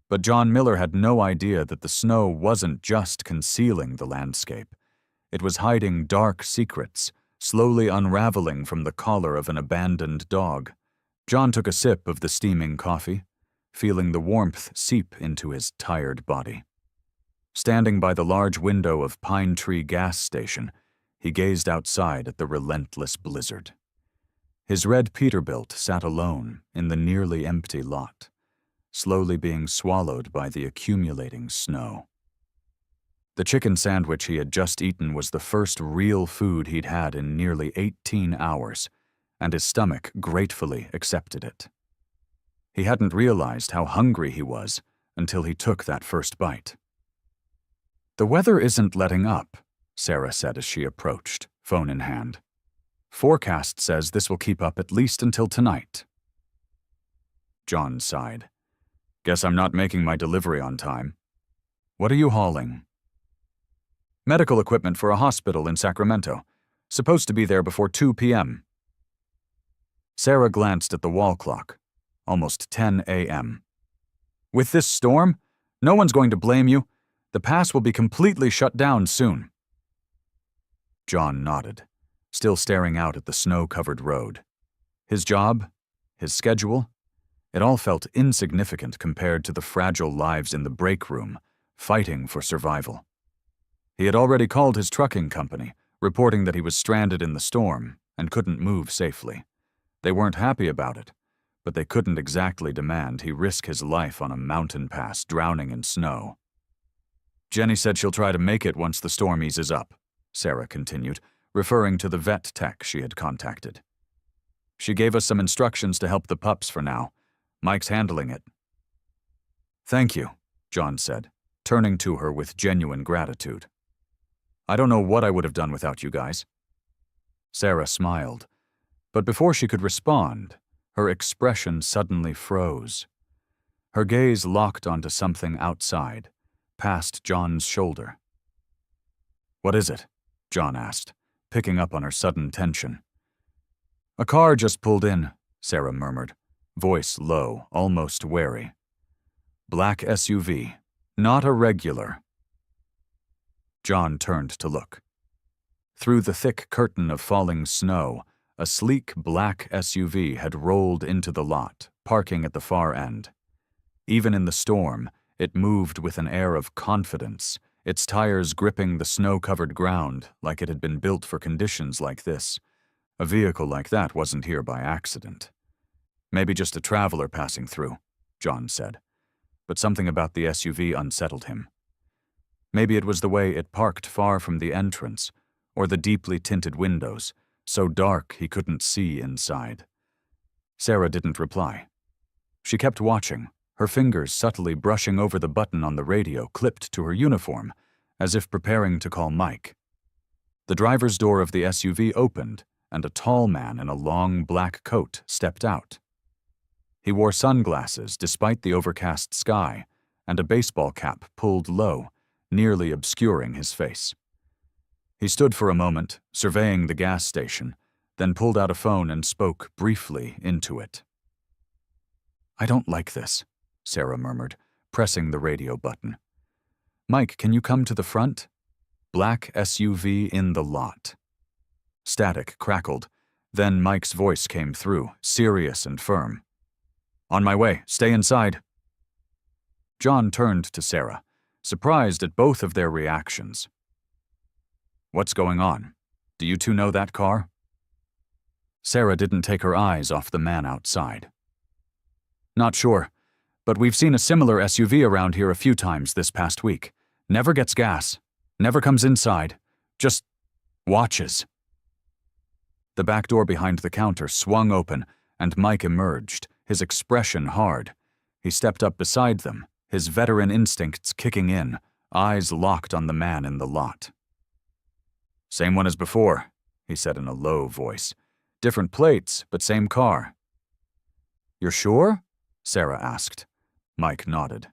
Speaker 1: But John Miller had no idea that the snow wasn't just concealing the landscape. It was hiding dark secrets, slowly unraveling from the collar of an abandoned dog. John took a sip of the steaming coffee, feeling the warmth seep into his tired body. Standing by the large window of Pine Tree gas station, he gazed outside at the relentless blizzard. His red Peterbilt sat alone in the nearly empty lot, slowly being swallowed by the accumulating snow. The chicken sandwich he had just eaten was the first real food he'd had in nearly 18 hours, and his stomach gratefully accepted it. He hadn't realized how hungry he was until he took that first bite. "The weather isn't letting up," Sarah said as she approached, phone in hand. "Forecast says this will keep up at least until tonight." John sighed. "Guess I'm not making my delivery on time. What are you hauling?" "Medical equipment for a hospital in Sacramento. Supposed to be there before 2 p.m. Sarah glanced at the wall clock. Almost 10 a.m. "With this storm, no one's going to blame you. The pass will be completely shut down soon." John nodded, still staring out at the snow-covered road. His job, his schedule, it all felt insignificant compared to the fragile lives in the break room, fighting for survival. He had already called his trucking company, reporting that he was stranded in the storm and couldn't move safely. They weren't happy about it, but they couldn't exactly demand he risk his life on a mountain pass drowning in snow. "Jenny said she'll try to make it once the storm eases up," Sarah continued, referring to the vet tech she had contacted. "She gave us some instructions to help the pups for now. Mike's handling it." "Thank you," John said, turning to her with genuine gratitude. "I don't know what I would have done without you guys." Sarah smiled, but before she could respond, her expression suddenly froze. Her gaze locked onto something outside, past John's shoulder. "What is it?" John asked, picking up on her sudden tension. "A car just pulled in," Sarah murmured, voice low, almost wary. "Black SUV, not a regular." John turned to look. Through the thick curtain of falling snow, a sleek black SUV had rolled into the lot, parking at the far end. Even in the storm, it moved with an air of confidence, its tires gripping the snow-covered ground like it had been built for conditions like this. A vehicle like that wasn't here by accident. "Maybe just a traveler passing through," John said, but something about the SUV unsettled him. Maybe it was the way it parked far from the entrance, or the deeply tinted windows, so dark he couldn't see inside. Sarah didn't reply. She kept watching, her fingers subtly brushing over the button on the radio clipped to her uniform, as if preparing to call Mike. The driver's door of the SUV opened, and a tall man in a long black coat stepped out. He wore sunglasses despite the overcast sky, and a baseball cap pulled low, nearly obscuring his face. He stood for a moment, surveying the gas station, then pulled out a phone and spoke briefly into it. "I don't like this," Sarah murmured, pressing the radio button. "Mike, can you come to the front?" Black SUV in the lot. Static crackled. Then Mike's voice came through, serious and firm. "On my way. Stay inside." John turned to Sarah, surprised at both of their reactions. "What's going on? Do you two know that car?" Sarah didn't take her eyes off the man outside. "Not sure, but we've seen a similar SUV around here a few times this past week. Never gets gas, never comes inside, just watches." The back door behind the counter swung open, and Mike emerged, his expression hard. He stepped up beside them, his veteran instincts kicking in, eyes locked on the man in the lot. "Same one as before," he said in a low voice. "Different plates, but same car." "You're sure?" Sarah asked. Mike nodded.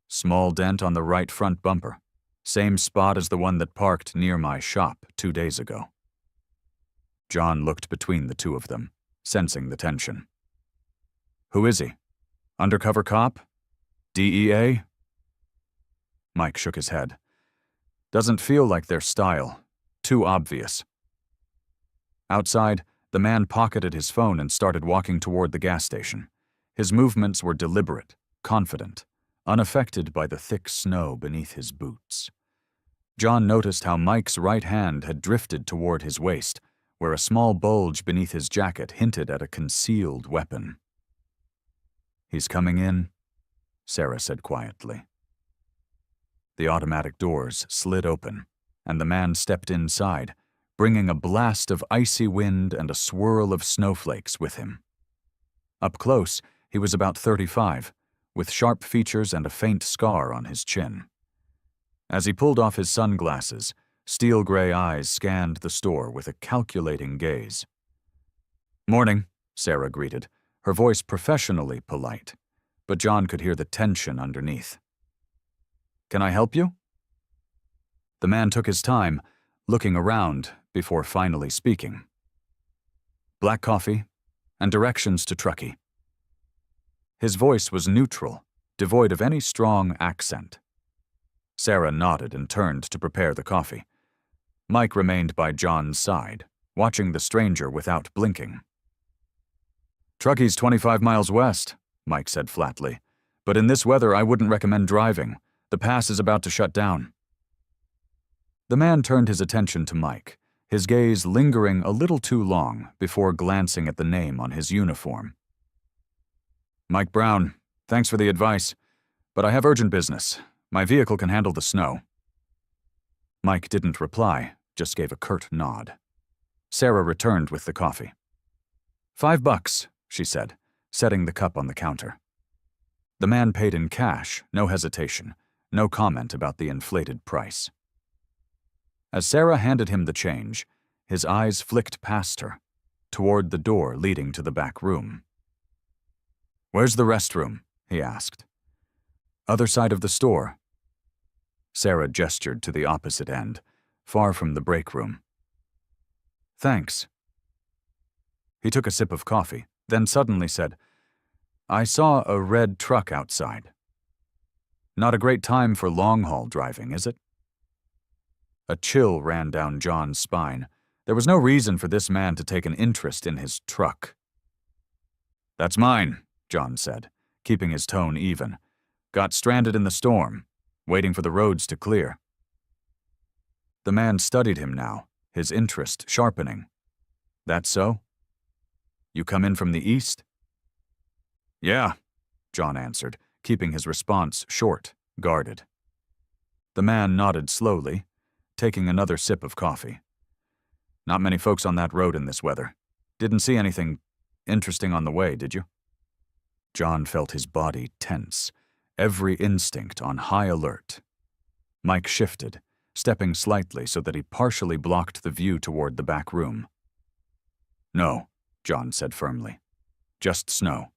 Speaker 1: "Small dent on the right front bumper. Same spot as the one that parked near my shop 2 days ago." John looked between the two of them, sensing the tension. "Who is he? Undercover cop? DEA?" Mike shook his head. "Doesn't feel like their style. Too obvious." Outside, the man pocketed his phone and started walking toward the gas station. His movements were deliberate, confident, unaffected by the thick snow beneath his boots. John noticed how Mike's right hand had drifted toward his waist, where a small bulge beneath his jacket hinted at a concealed weapon. "He's coming in," Sarah said quietly. The automatic doors slid open, and the man stepped inside, bringing a blast of icy wind and a swirl of snowflakes with him. Up close, he was about 35, with sharp features and a faint scar on his chin. As he pulled off his sunglasses, steel-gray eyes scanned the store with a calculating gaze. "Morning," Sarah greeted, her voice professionally polite, but John could hear the tension underneath. "Can I help you?" The man took his time, looking around before finally speaking. "Black coffee and directions to Truckee." His voice was neutral, devoid of any strong accent. Sarah nodded and turned to prepare the coffee. Mike remained by John's side, watching the stranger without blinking. "Truckee's 25 miles west," Mike said flatly, "but in this weather I wouldn't recommend driving. The pass is about to shut down." The man turned his attention to Mike, his gaze lingering a little too long before glancing at the name on his uniform. "Mike Brown, thanks for the advice, but I have urgent business. My vehicle can handle the snow." Mike didn't reply, just gave a curt nod. Sarah returned with the coffee. $5, she said, setting the cup on the counter. The man paid in cash, no hesitation, no comment about the inflated price. As Sarah handed him the change, his eyes flicked past her, toward the door leading to the back room. "Where's the restroom?" he asked. "Other side of the store." Sarah gestured to the opposite end, far from the break room. "Thanks." He took a sip of coffee, then suddenly said, "I saw a red truck outside. Not a great time for long-haul driving, is it?" A chill ran down John's spine. There was no reason for this man to take an interest in his truck. "That's mine," John said, keeping his tone even. "Got stranded in the storm, waiting for the roads to clear." The man studied him now, his interest sharpening. "That so? You come in from the east?" "Yeah," John answered, keeping his response short, guarded. The man nodded slowly, taking another sip of coffee. "Not many folks on that road in this weather. Didn't see anything interesting on the way, did you?" John felt his body tense, every instinct on high alert. Mike shifted, stepping slightly so that he partially blocked the view toward the back room. "No," John said firmly. "Just snow.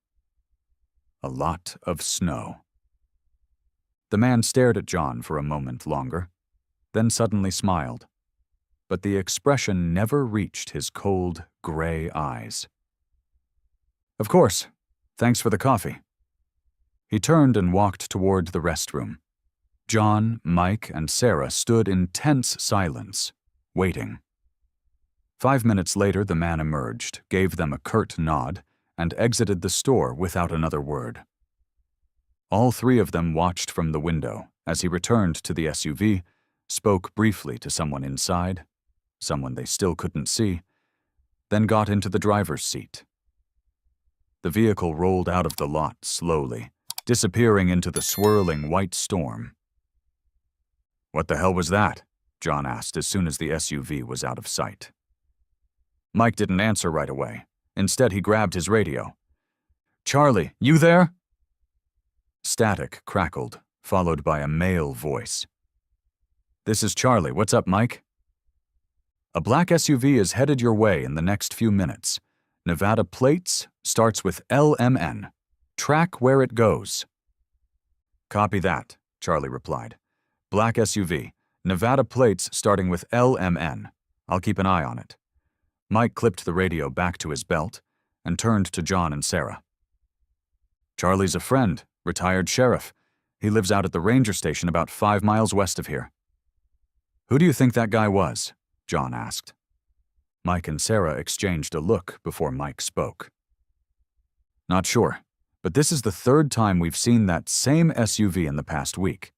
Speaker 1: A lot of snow." The man stared at John for a moment longer, then suddenly smiled, but the expression never reached his cold, gray eyes. "Of course. Thanks for the coffee." He turned and walked toward the restroom. John, Mike, and Sarah stood in tense silence, waiting. 5 minutes later, the man emerged, gave them a curt nod, and exited the store without another word. All three of them watched from the window as he returned to the SUV, spoke briefly to someone inside, someone they still couldn't see, then got into the driver's seat. The vehicle rolled out of the lot slowly, disappearing into the swirling white storm. "What the hell was that?" John asked as soon as the SUV was out of sight. Mike didn't answer right away. Instead, he grabbed his radio. "Charlie, you there?" Static crackled, followed by a male voice. "This is Charlie. What's up, Mike?" "A black SUV is headed your way in the next few minutes. Nevada plates, starts with LMN. Track where it goes." "Copy that," Charlie replied. "Black SUV, Nevada plates starting with LMN. I'll keep an eye on it." Mike clipped the radio back to his belt and turned to John and Sarah. "Charlie's a friend, retired sheriff. He lives out at the ranger station about 5 miles west of here." "Who do you think that guy was?" John asked. Mike and Sarah exchanged a look before Mike spoke. "Not sure, but this is the third time we've seen that same SUV in the past week.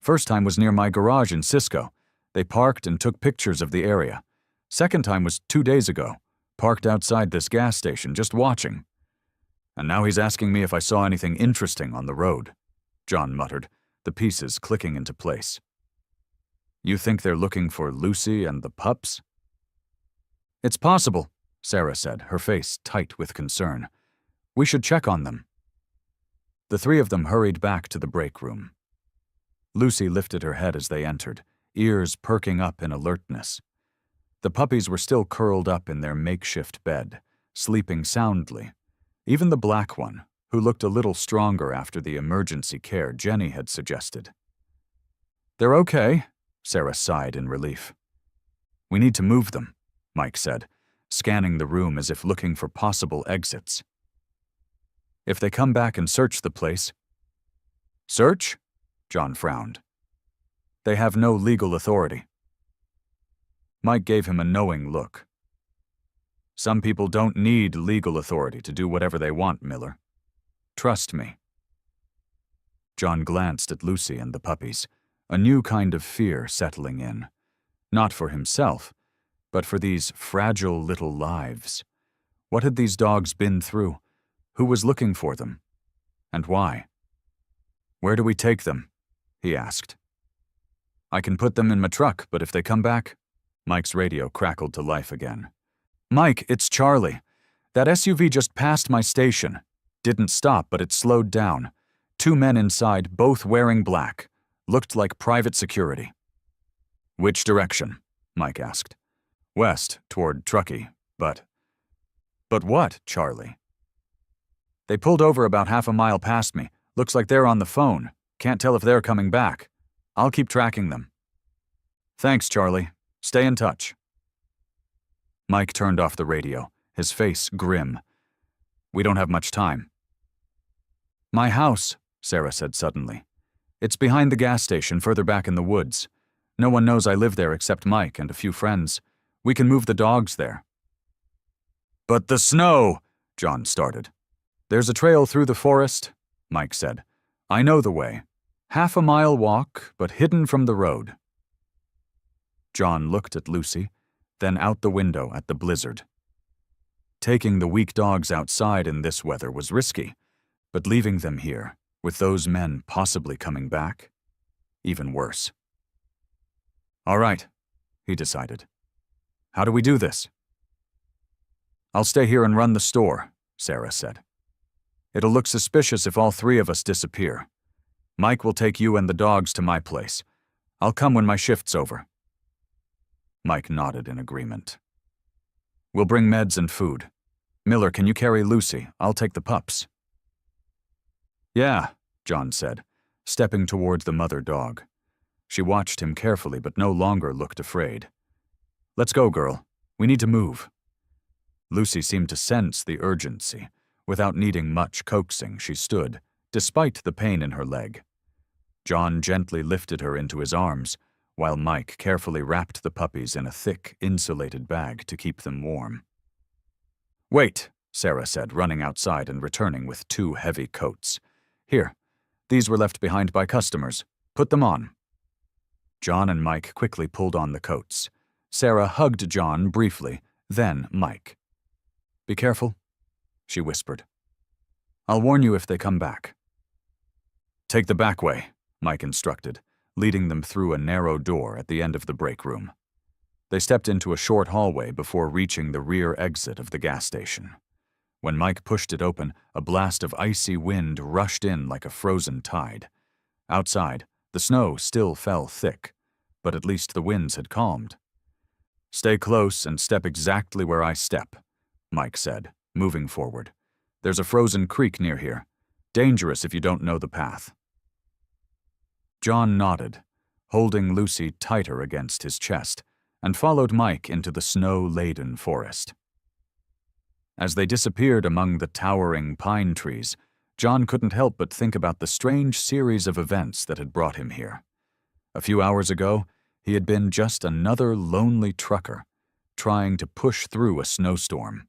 Speaker 1: First time was near my garage in Cisco. They parked and took pictures of the area. Second time was 2 days ago, parked outside this gas station just watching. And now he's asking me if I saw anything interesting on the road," John muttered, the pieces clicking into place. "You think they're looking for Lucy and the pups?" "It's possible," Sarah said, her face tight with concern. "We should check on them." The three of them hurried back to the break room. Lucy lifted her head as they entered, ears perking up in alertness. The puppies were still curled up in their makeshift bed, sleeping soundly. Even the black one, who looked a little stronger after the emergency care Jenny had suggested. "They're okay," Sarah sighed in relief. "We need to move them," Mike said, scanning the room as if looking for possible exits. "If they come back and search the place—" "Search?" John frowned. "They have no legal authority." Mike gave him a knowing look. "Some people don't need legal authority to do whatever they want, Miller. Trust me." John glanced at Lucy and the puppies, a new kind of fear settling in. Not for himself, but for these fragile little lives. What had these dogs been through? Who was looking for them? And why? "Where do we take them?" he asked. "I can put them in my truck, but if they come back—" Mike's radio crackled to life again. "Mike, it's Charlie. That SUV just passed my station. Didn't stop, but it slowed down. 2 men inside, both wearing black. Looked like private security." "Which direction?" Mike asked. "West, toward Truckee, but—" "But what, Charlie?" "They pulled over about half a mile past me. Looks like they're on the phone. Can't tell if they're coming back. I'll keep tracking them." "Thanks, Charlie. Stay in touch." Mike turned off the radio, his face grim. "We don't have much time." "My house," Sarah said suddenly. "It's behind the gas station further back in the woods. No one knows I live there except Mike and a few friends. We can move the dogs there." "But the snow," John started. "There's a trail through the forest," Mike said. "I know the way. 1/2 mile walk, but hidden from the road." John looked at Lucy, then out the window at the blizzard. Taking the weak dogs outside in this weather was risky, but leaving them here, with those men possibly coming back, even worse. "All right," he decided. "How do we do this?" "I'll stay here and run the store," Sarah said. "It'll look suspicious if all 3 of us disappear. Mike will take you and the dogs to my place. I'll come when my shift's over." Mike nodded in agreement. "We'll bring meds and food. Miller, can you carry Lucy? I'll take the pups." "Yeah," John said, stepping towards the mother dog. She watched him carefully but no longer looked afraid. "Let's go, girl. We need to move." Lucy seemed to sense the urgency. Without needing much coaxing, she stood, despite the pain in her leg. John gently lifted her into his arms, while Mike carefully wrapped the puppies in a thick, insulated bag to keep them warm. "Wait," Sarah said, running outside and returning with 2 heavy coats. "Here, These were left behind by customers. Put them on." John and Mike quickly pulled on the coats. Sarah hugged John briefly, then Mike. "Be careful," she whispered. "I'll warn you if they come back." "Take the back way," Mike instructed, leading them through a narrow door at the end of the break room. They stepped into a short hallway before reaching the rear exit of the gas station. When Mike pushed it open, a blast of icy wind rushed in like a frozen tide. Outside, the snow still fell thick, but at least the winds had calmed. "Stay close and step exactly where I step," Mike said, moving forward. "There's a frozen creek near here. Dangerous if you don't know the path." John nodded, holding Lucy tighter against his chest, and followed Mike into the snow-laden forest. As they disappeared among the towering pine trees, John couldn't help but think about the strange series of events that had brought him here. A few hours ago, he had been just another lonely trucker, trying to push through a snowstorm.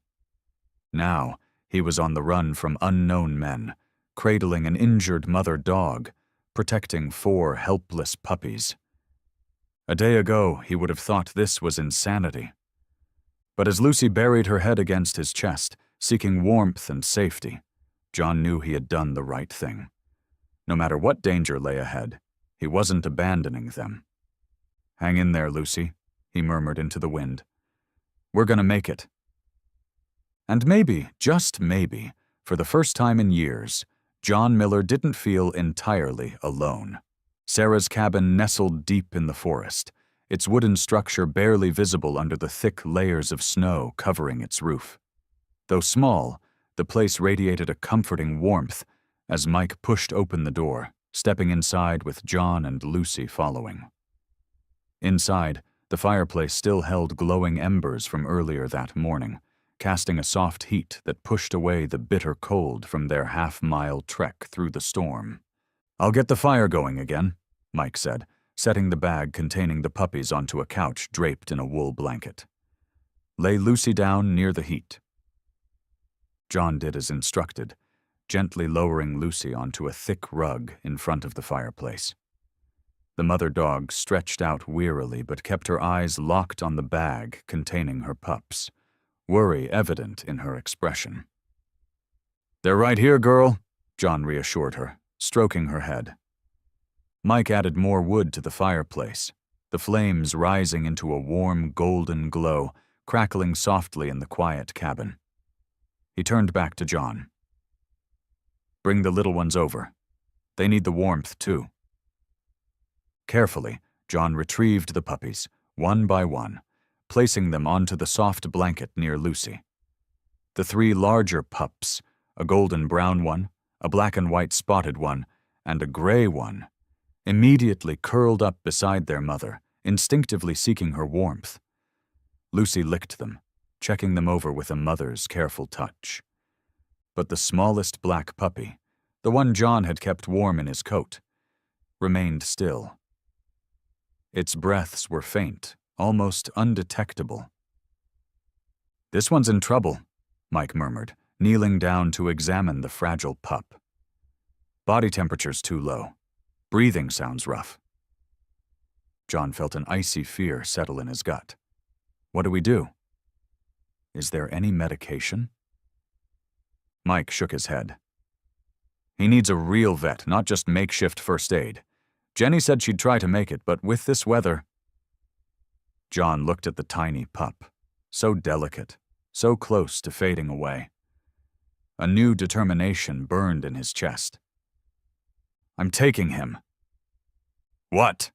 Speaker 1: Now, he was on the run from unknown men, cradling an injured mother dog, protecting 4 helpless puppies. A day ago, he would have thought this was insanity. But as Lucy buried her head against his chest, seeking warmth and safety, John knew he had done the right thing. No matter what danger lay ahead, he wasn't abandoning them. "Hang in there, Lucy," he murmured into the wind. "We're gonna make it." And maybe, just maybe, for the first time in years, John Miller didn't feel entirely alone. Sarah's cabin nestled deep in the forest, its wooden structure barely visible under the thick layers of snow covering its roof. Though small, the place radiated a comforting warmth as Mike pushed open the door, stepping inside with John and Lucy following. Inside, the fireplace still held glowing embers from earlier that morning, casting a soft heat that pushed away the bitter cold from their half-mile trek through the storm. "I'll get the fire going again," Mike said, setting the bag containing the puppies onto a couch draped in a wool blanket. "Lay Lucy down near the heat." John did as instructed, gently lowering Lucy onto a thick rug in front of the fireplace. The mother dog stretched out wearily but kept her eyes locked on the bag containing her pups, worry evident in her expression. "They're right here, girl," John reassured her, stroking her head. Mike added more wood to the fireplace, the flames rising into a warm golden glow, crackling softly in the quiet cabin. He turned back to John. "Bring the little ones over. They need the warmth, too." Carefully, John retrieved the puppies, one by one, placing them onto the soft blanket near Lucy. The 3 larger pups, a golden brown one, a black and white spotted one, and a gray one, immediately curled up beside their mother, instinctively seeking her warmth. Lucy licked them, checking them over with a mother's careful touch. But the smallest black puppy, the one John had kept warm in his coat, remained still. Its breaths were faint, almost undetectable. "This one's in trouble," Mike murmured, kneeling down to examine the fragile pup. "Body temperature's too low. Breathing sounds rough." John felt an icy fear settle in his gut. "What do we do? Is there any medication?" Mike shook his head. "He needs a real vet, not just makeshift first aid. Jenny said she'd try to make it, but with this weather—" John looked at the tiny pup, so delicate, so close to fading away. A new determination burned in his chest. "I'm taking him." "What?"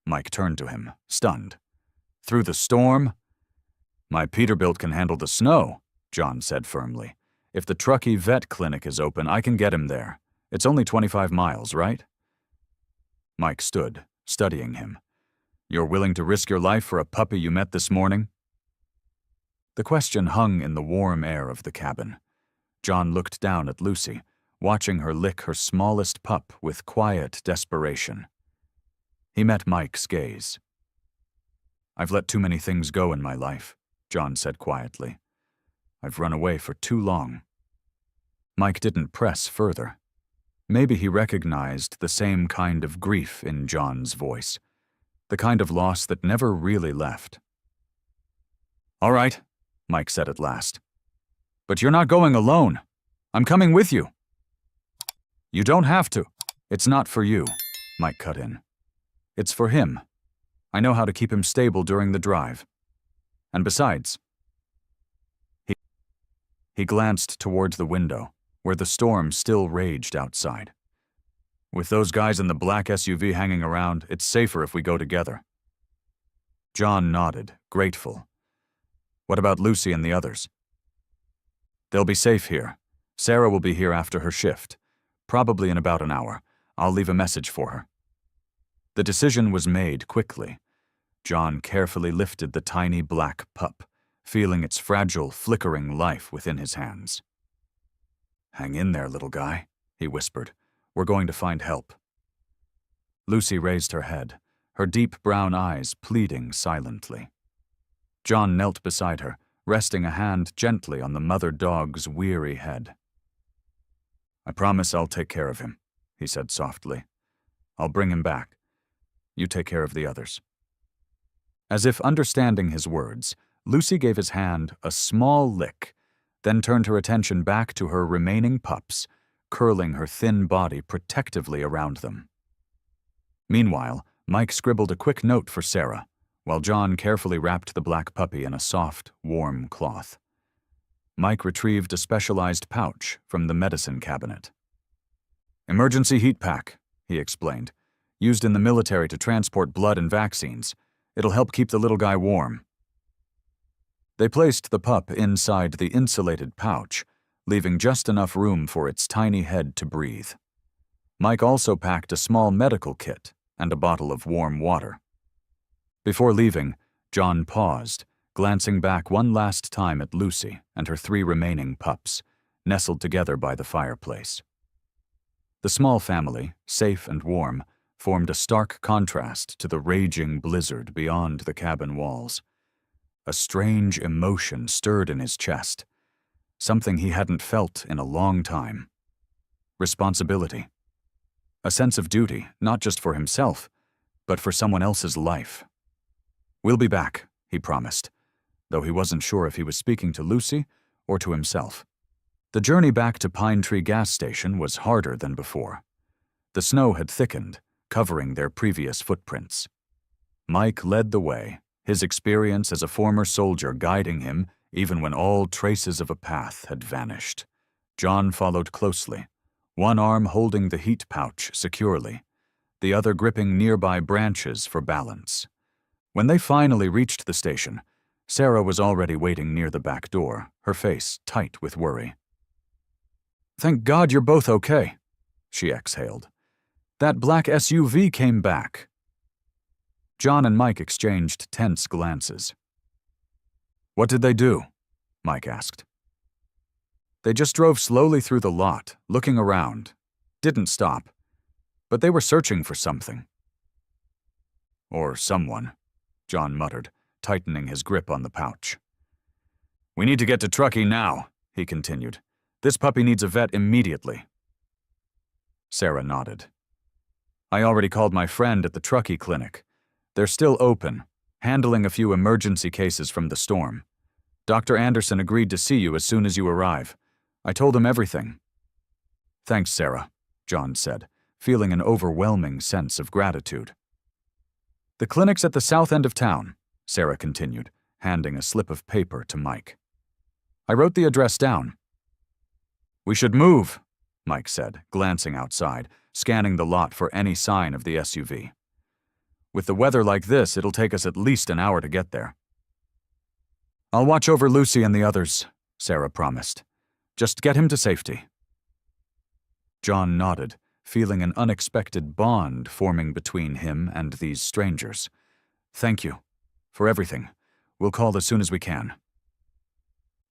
Speaker 1: Mike turned to him, stunned. "Through the storm?" "My Peterbilt can handle the snow," John said firmly. "If the Truckee vet clinic is open, I can get him there. It's only 25 miles, right?" Mike stood, studying him. "You're willing to risk your life for a puppy you met this morning?" The question hung in the warm air of the cabin. John looked down at Lucy, watching her lick her smallest pup with quiet desperation. He met Mike's gaze. "I've let too many things go in my life," John said quietly. "I've run away for too long." Mike didn't press further. Maybe he recognized the same kind of grief in John's voice, the kind of loss that never really left. "All right," Mike said at last. "But you're not going alone. I'm coming with you." "You don't have to. It's not for you," Mike cut in. "It's for him. I know how to keep him stable during the drive. And besides..." He glanced toward the window, where the storm still raged outside. "With those guys in the black SUV hanging around, it's safer if we go together." John nodded, grateful. "What about Lucy and the others?" "They'll be safe here. Sarah will be here after her shift, probably in about an hour. I'll leave a message for her." The decision was made quickly. John carefully lifted the tiny black pup, feeling its fragile, flickering life within his hands. "Hang in there, little guy," he whispered. "We're going to find help." Lucy raised her head, her deep brown eyes pleading silently. John knelt beside her, resting a hand gently on the mother dog's weary head. "I promise I'll take care of him," he said softly. "I'll bring him back. You take care of the others." As if understanding his words, Lucy gave his hand a small lick, then turned her attention back to her remaining pups, curling her thin body protectively around them. Meanwhile, Mike scribbled a quick note for Sarah, while John carefully wrapped the black puppy in a soft, warm cloth. Mike retrieved a specialized pouch from the medicine cabinet. "Emergency heat pack," he explained, "used in the military to transport blood and vaccines. It'll help keep the little guy warm." They placed the pup inside the insulated pouch, leaving just enough room for its tiny head to breathe. Mike also packed a small medical kit and a bottle of warm water. Before leaving, John paused, glancing back one last time at Lucy and her 3 remaining pups, nestled together by the fireplace. The small family, safe and warm, formed a stark contrast to the raging blizzard beyond the cabin walls. A strange emotion stirred in his chest, something he hadn't felt in a long time. Responsibility. A sense of duty, not just for himself, but for someone else's life. "We'll be back," he promised, though he wasn't sure if he was speaking to Lucy or to himself. The journey back to Pine Tree gas station was harder than before. The snow had thickened, covering their previous footprints. Mike led the way, his experience as a former soldier guiding him even when all traces of a path had vanished. John followed closely, one arm holding the heat pouch securely, the other gripping nearby branches for balance. When they finally reached the station, Sarah was already waiting near the back door, her face tight with worry. "Thank God you're both okay," she exhaled. "That black SUV came back." John and Mike exchanged tense glances. "What did they do?" Mike asked. "They just drove slowly through the lot, looking around. Didn't stop. But they were searching for something." "Or someone," John muttered, tightening his grip on the pouch. "We need to get to Truckee now," he continued. "This puppy needs a vet immediately." Sarah nodded. "I already called my friend at the Truckee clinic. They're still open, handling a few emergency cases from the storm. Dr. Anderson agreed to see you as soon as you arrive. I told him everything." "Thanks, Sarah," John said, feeling an overwhelming sense of gratitude. "The clinic's at the south end of town," Sarah continued, handing a slip of paper to Mike. "I wrote the address down." "We should move," Mike said, glancing outside, scanning the lot for any sign of the SUV. "With the weather like this, it'll take us at least an hour to get there." "I'll watch over Lucy and the others," Sarah promised. "Just get him to safety." John nodded, feeling an unexpected bond forming between him and these strangers. "Thank you. For everything. We'll call as soon as we can."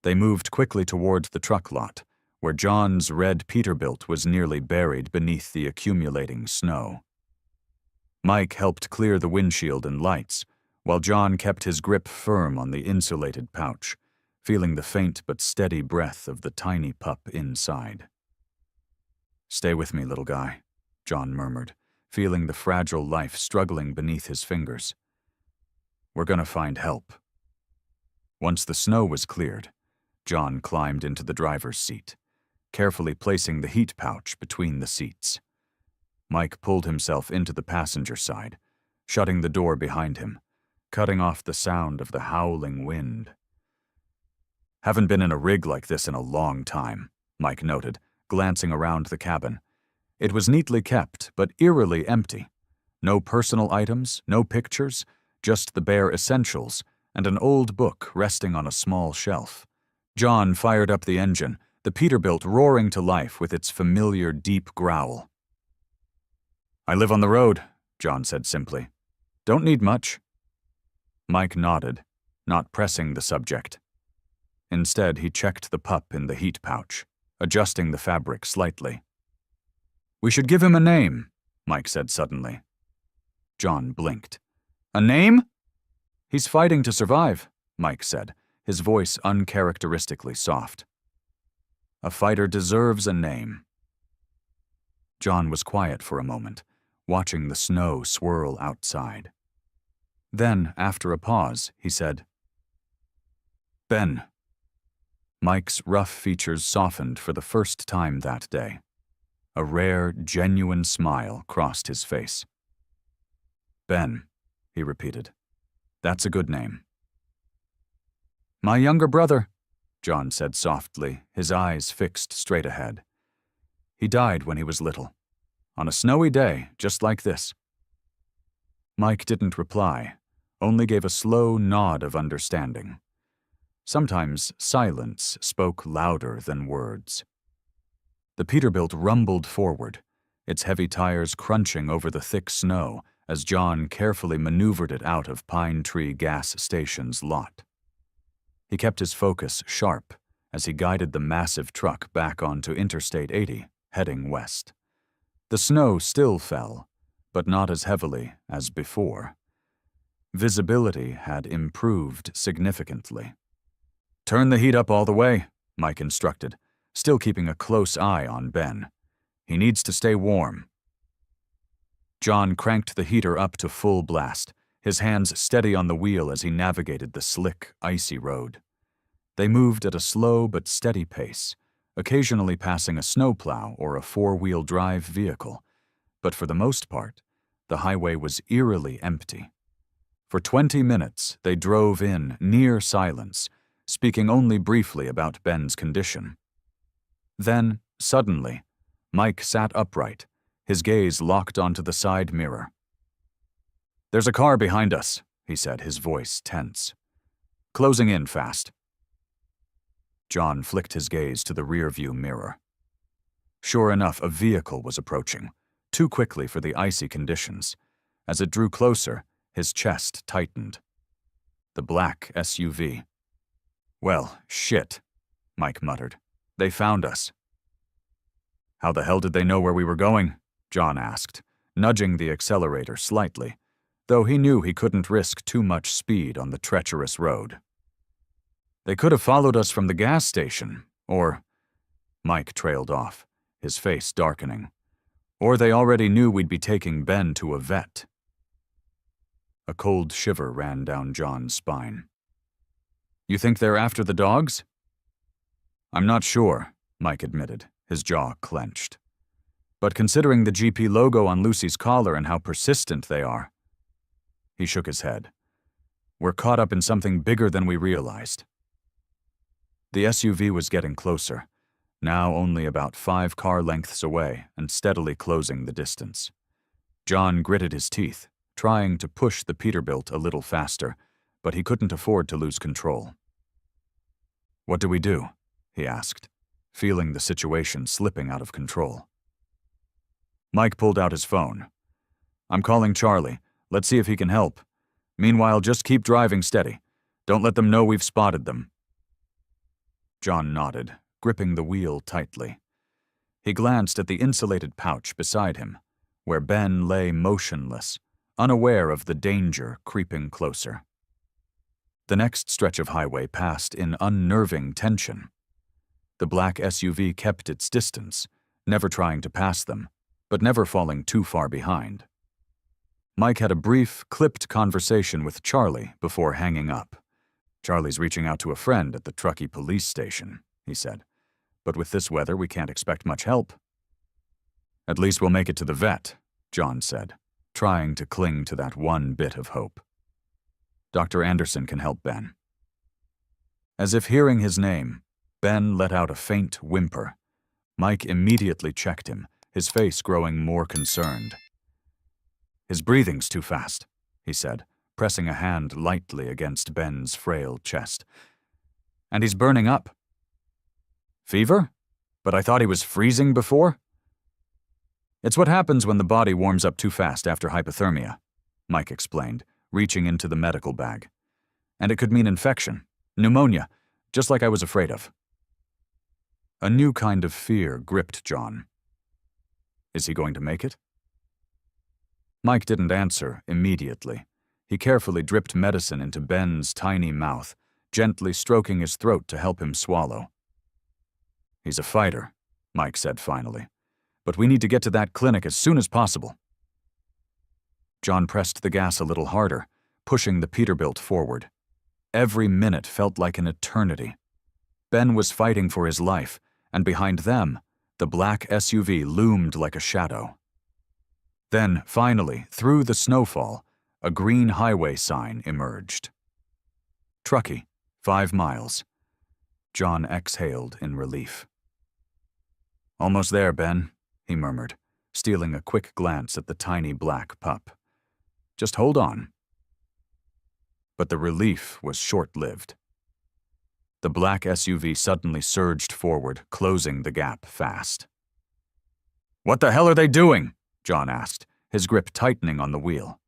Speaker 1: They moved quickly toward the truck lot, where John's red Peterbilt was nearly buried beneath the accumulating snow. Mike helped clear the windshield and lights, while John kept his grip firm on the insulated pouch, feeling the faint but steady breath of the tiny pup inside. "Stay with me, little guy," John murmured, feeling the fragile life struggling beneath his fingers. "We're gonna find help." Once the snow was cleared, John climbed into the driver's seat, carefully placing the heat pouch between the seats. Mike pulled himself into the passenger side, shutting the door behind him, cutting off the sound of the howling wind. "Haven't been in a rig like this in a long time," Mike noted, glancing around the cabin. It was neatly kept, but eerily empty. No personal items, no pictures, just the bare essentials and an old book resting on a small shelf. John fired up the engine, the Peterbilt roaring to life with its familiar deep growl. "I live on the road," John said simply. "Don't need much." Mike nodded, not pressing the subject. Instead, he checked the pup in the heat pouch, adjusting the fabric slightly. "We should give him a name," Mike said suddenly. John blinked. "A name?" "He's fighting to survive," Mike said, his voice uncharacteristically soft. "A fighter deserves a name." John was quiet for a moment, watching the snow swirl outside. Then, after a pause, he said, "Ben." Mike's rough features softened for the first time that day. A rare, genuine smile crossed his face. "Ben," he repeated. "That's a good name." "My younger brother," John said softly, his eyes fixed straight ahead. "He died when he was little. On a snowy day, just like this." Mike didn't reply, only gave a slow nod of understanding. Sometimes silence spoke louder than words. The Peterbilt rumbled forward, its heavy tires crunching over the thick snow as John carefully maneuvered it out of Pine Tree Gas Station's lot. He kept his focus sharp as he guided the massive truck back onto Interstate 80, heading west. The snow still fell, but not as heavily as before. Visibility had improved significantly. "Turn the heat up all the way," Mike instructed, still keeping a close eye on Ben. "He needs to stay warm." John cranked the heater up to full blast, his hands steady on the wheel as he navigated the slick, icy road. They moved at a slow but steady pace, occasionally passing a snowplow or a four-wheel drive vehicle, but for the most part, the highway was eerily empty. For 20 minutes, they drove in near silence, speaking only briefly about Ben's condition. Then, suddenly, Mike sat upright, his gaze locked onto the side mirror. "There's a car behind us," he said, his voice tense. "Closing in fast." John flicked his gaze to the rearview mirror. Sure enough, a vehicle was approaching, too quickly for the icy conditions. As it drew closer, his chest tightened. The black SUV. "Well, shit," Mike muttered. "They found us." "How the hell did they know where we were going?" John asked, nudging the accelerator slightly, though he knew he couldn't risk too much speed on the treacherous road. "They could have followed us from the gas station, or—" Mike trailed off, his face darkening. "Or they already knew we'd be taking Ben to a vet." A cold shiver ran down John's spine. "You think they're after the dogs?" "I'm not sure," Mike admitted, his jaw clenched. "But considering the GP logo on Lucy's collar and how persistent they are—" He shook his head. "We're caught up in something bigger than we realized." The SUV was getting closer, now only about 5 car lengths away and steadily closing the distance. John gritted his teeth, trying to push the Peterbilt a little faster, but he couldn't afford to lose control. "What do we do?" he asked, feeling the situation slipping out of control. Mike pulled out his phone. "I'm calling Charlie. Let's see if he can help. Meanwhile, just keep driving steady. Don't let them know we've spotted them." John nodded, gripping the wheel tightly. He glanced at the insulated pouch beside him, where Ben lay motionless, unaware of the danger creeping closer. The next stretch of highway passed in unnerving tension. The black SUV kept its distance, never trying to pass them, but never falling too far behind. Mike had a brief, clipped conversation with Charlie before hanging up. "Charlie's reaching out to a friend at the Truckee police station," he said. "But with this weather, we can't expect much help." "At least we'll make it to the vet," John said, trying to cling to that one bit of hope. "Dr. Anderson can help Ben." As if hearing his name, Ben let out a faint whimper. Mike immediately checked him, his face growing more concerned. "His breathing's too fast," he said, pressing a hand lightly against Ben's frail chest. "And he's burning up." "Fever? But I thought he was freezing before?" "It's what happens when the body warms up too fast after hypothermia," Mike explained, reaching into the medical bag. "And it could mean infection, pneumonia, just like I was afraid of." A new kind of fear gripped John. Is he going to make it? Mike didn't answer immediately. He carefully dripped medicine into Ben's tiny mouth, gently stroking his throat to help him swallow. "He's a fighter," Mike said finally. "But we need to get to that clinic as soon as possible." John pressed the gas a little harder, pushing the Peterbilt forward. Every minute felt like an eternity. Ben was fighting for his life, and behind them, the black SUV loomed like a shadow. Then, finally, through the snowfall, a green highway sign emerged. "Truckee, 5 miles." John exhaled in relief. "Almost there, Ben," he murmured, stealing a quick glance at the tiny black pup. "Just hold on." But the relief was short-lived. The black SUV suddenly surged forward, closing the gap fast. "What the hell are they doing?" John asked, his grip tightening on the wheel.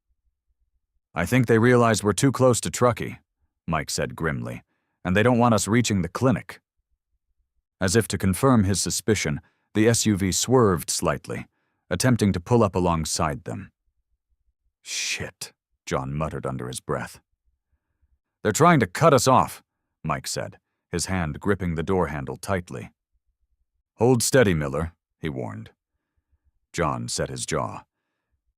Speaker 1: "I think they realized we're too close to Truckee," Mike said grimly, "and they don't want us reaching the clinic." As if to confirm his suspicion, the SUV swerved slightly, attempting to pull up alongside them. "Shit," John muttered under his breath. "They're trying to cut us off," Mike said, his hand gripping the door handle tightly. "Hold steady, Miller," he warned. John set his jaw.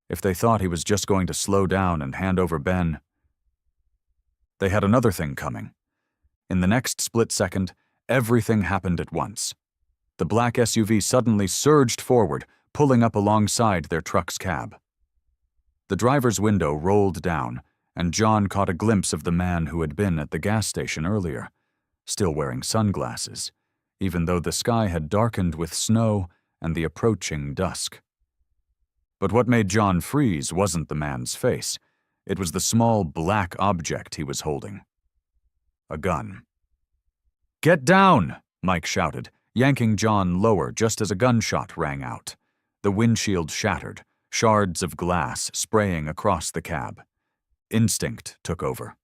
Speaker 1: If they thought he was just going to slow down and hand over Ben... They had another thing coming. In the next split second, everything happened at once. The black SUV suddenly surged forward, pulling up alongside their truck's cab. The driver's window rolled down, and John caught a glimpse of the man who had been at the gas station earlier, still wearing sunglasses, even though the sky had darkened with snow and the approaching dusk. But what made John freeze wasn't the man's face. It was the small black object he was holding. A gun. "Get down!" Mike shouted, yanking John lower just as a gunshot rang out. The windshield shattered, shards of glass spraying across the cab. Instinct took over.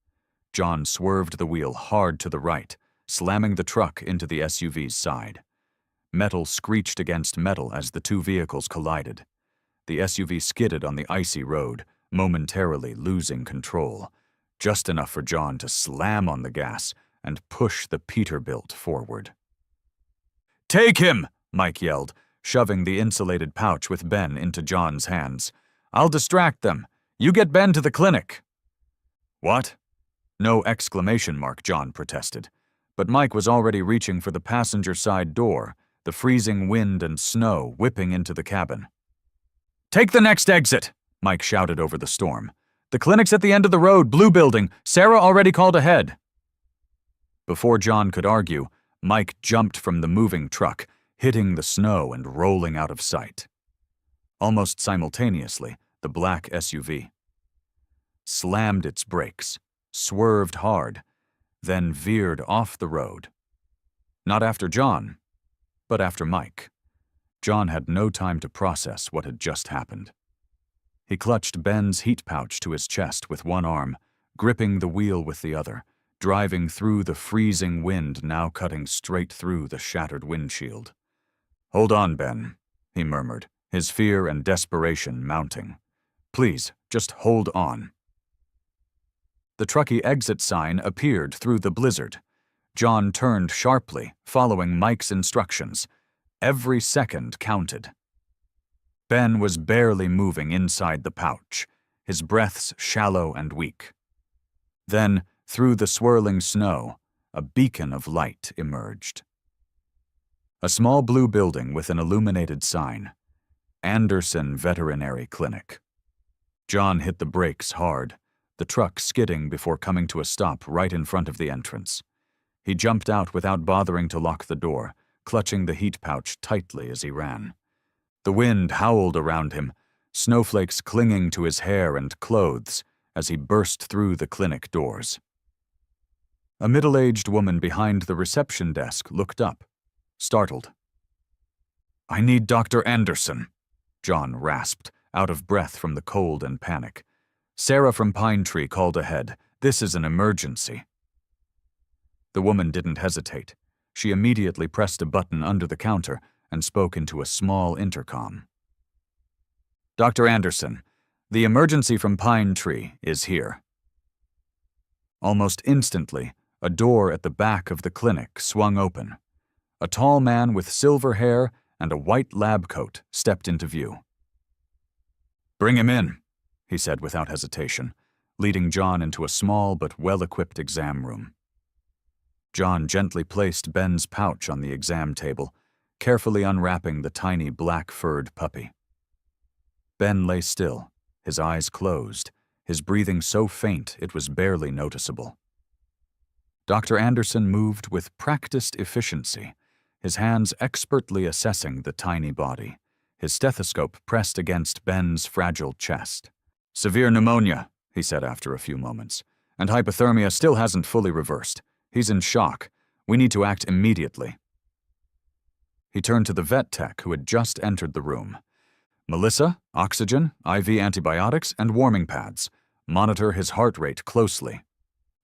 Speaker 1: John swerved the wheel hard to the right, slamming the truck into the SUV's side. Metal screeched against metal as the two vehicles collided. The SUV skidded on the icy road, momentarily losing control, just enough for John to slam on the gas and push the Peterbilt forward. "Take him!" Mike yelled, shoving the insulated pouch with Ben into John's hands. "I'll distract them. You get Ben to the clinic." "What?" No exclamation mark, John protested. But Mike was already reaching for the passenger side door, the freezing wind and snow whipping into the cabin. "Take the next exit!" Mike shouted over the storm. "The clinic's at the end of the road, blue building. Sarah already called ahead." Before John could argue, Mike jumped from the moving truck, hitting the snow and rolling out of sight. Almost simultaneously, the black SUV slammed its brakes, swerved hard, then veered off the road. Not after John, but after Mike. John had no time to process what had just happened. He clutched Ben's heat pouch to his chest with one arm, gripping the wheel with the other, driving through the freezing wind now cutting straight through the shattered windshield. "Hold on, Ben," he murmured, his fear and desperation mounting. "Please, just hold on." The Truckee exit sign appeared through the blizzard. John turned sharply, following Mike's instructions. Every second counted. Ben was barely moving inside the pouch, his breaths shallow and weak. Then, through the swirling snow, a beacon of light emerged. A small blue building with an illuminated sign, Anderson Veterinary Clinic. John hit the brakes hard, the truck skidding before coming to a stop right in front of the entrance. He jumped out without bothering to lock the door, clutching the heat pouch tightly as he ran. The wind howled around him, snowflakes clinging to his hair and clothes as he burst through the clinic doors. A middle-aged woman behind the reception desk looked up, startled. "I need Dr. Anderson," John rasped, out of breath from the cold and panic. "Sarah from Pine Tree called ahead. This is an emergency." The woman didn't hesitate. She immediately pressed a button under the counter and spoke into a small intercom. "Dr. Anderson, the emergency from Pine Tree is here." Almost instantly, a door at the back of the clinic swung open. A tall man with silver hair and a white lab coat stepped into view. "Bring him in," he said without hesitation, leading John into a small but well-equipped exam room. John gently placed Ben's pouch on the exam table, carefully unwrapping the tiny black-furred puppy. Ben lay still, his eyes closed, his breathing so faint it was barely noticeable. Dr. Anderson moved with practiced efficiency, his hands expertly assessing the tiny body, his stethoscope pressed against Ben's fragile chest. "Severe pneumonia," he said after a few moments, "and hypothermia still hasn't fully reversed. He's in shock. We need to act immediately." He turned to the vet tech who had just entered the room. "Melissa, oxygen, IV antibiotics, and warming pads. Monitor his heart rate closely."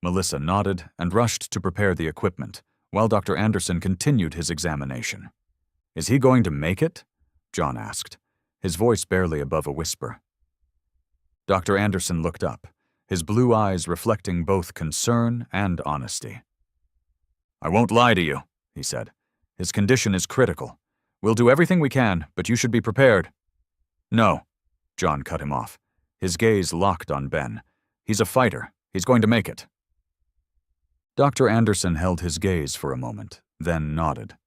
Speaker 1: Melissa nodded and rushed to prepare the equipment, while Dr. Anderson continued his examination. "Is he going to make it?" John asked, his voice barely above a whisper. Dr. Anderson looked up, his blue eyes reflecting both concern and honesty. "I won't lie to you," he said. "His condition is critical. We'll do everything we can, but you should be prepared." "No," John cut him off, his gaze locked on Ben. "He's a fighter. He's going to make it." Dr. Anderson held his gaze for a moment, then nodded.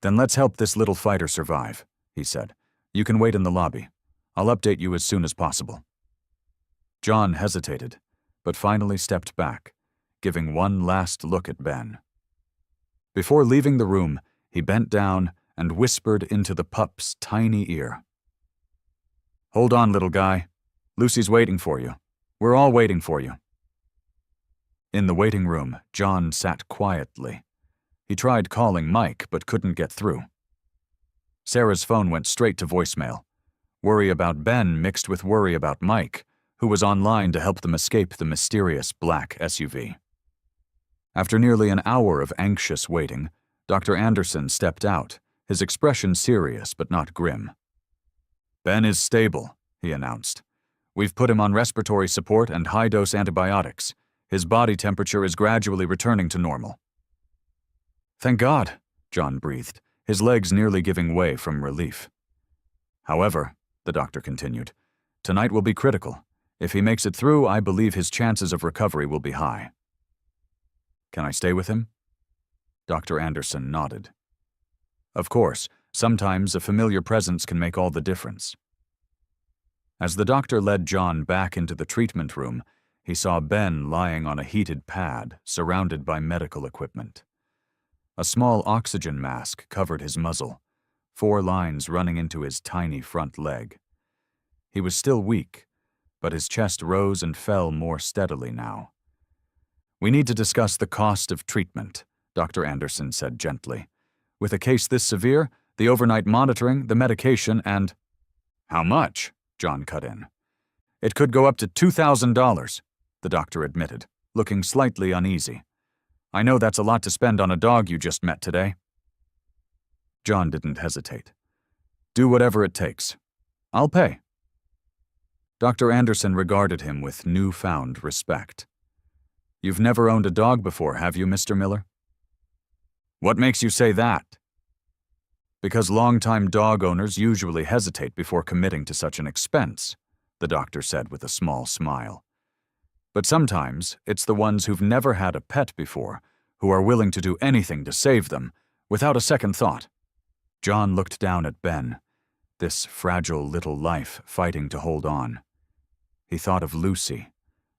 Speaker 1: "Then let's help this little fighter survive," he said. "You can wait in the lobby. I'll update you as soon as possible." John hesitated, but finally stepped back, giving one last look at Ben. Before leaving the room, he bent down and whispered into the pup's tiny ear. "Hold on, little guy. Lucy's waiting for you. We're all waiting for you." In the waiting room, John sat quietly. He tried calling Mike, but couldn't get through. Sarah's phone went straight to voicemail. Worry about Ben mixed with worry about Mike, who was online to help them escape the mysterious black SUV. After nearly an hour of anxious waiting, Dr. Anderson stepped out, his expression serious but not grim. "Ben is stable," he announced. "We've put him on respiratory support and high-dose antibiotics. His body temperature is gradually returning to normal." "Thank God," John breathed, his legs nearly giving way from relief. "However," the doctor continued, "tonight will be critical. If he makes it through, I believe his chances of recovery will be high." "Can I stay with him?" Dr. Anderson nodded. Of course, sometimes a familiar presence can make all the difference. As the doctor led John back into the treatment room, he saw Ben lying on a heated pad, surrounded by medical equipment. A small oxygen mask covered his muzzle, 4 lines running into his tiny front leg. He was still weak, but his chest rose and fell more steadily now. "We need to discuss the cost of treatment," Dr. Anderson said gently. "With a case this severe, the overnight monitoring, the medication, and—" "How much?" John cut in. "It could go up to $2,000, the doctor admitted, looking slightly uneasy. "I know that's a lot to spend on a dog you just met today." John didn't hesitate. "Do whatever it takes. I'll pay." Dr. Anderson regarded him with newfound respect. "You've never owned a dog before, have you, Mr. Miller?" "What makes you say that?" Because longtime dog owners usually hesitate before committing to such an expense, the doctor said with a small smile. But sometimes it's the ones who've never had a pet before who are willing to do anything to save them, without a second thought. John looked down at Ben, this fragile little life fighting to hold on. He thought of Lucy,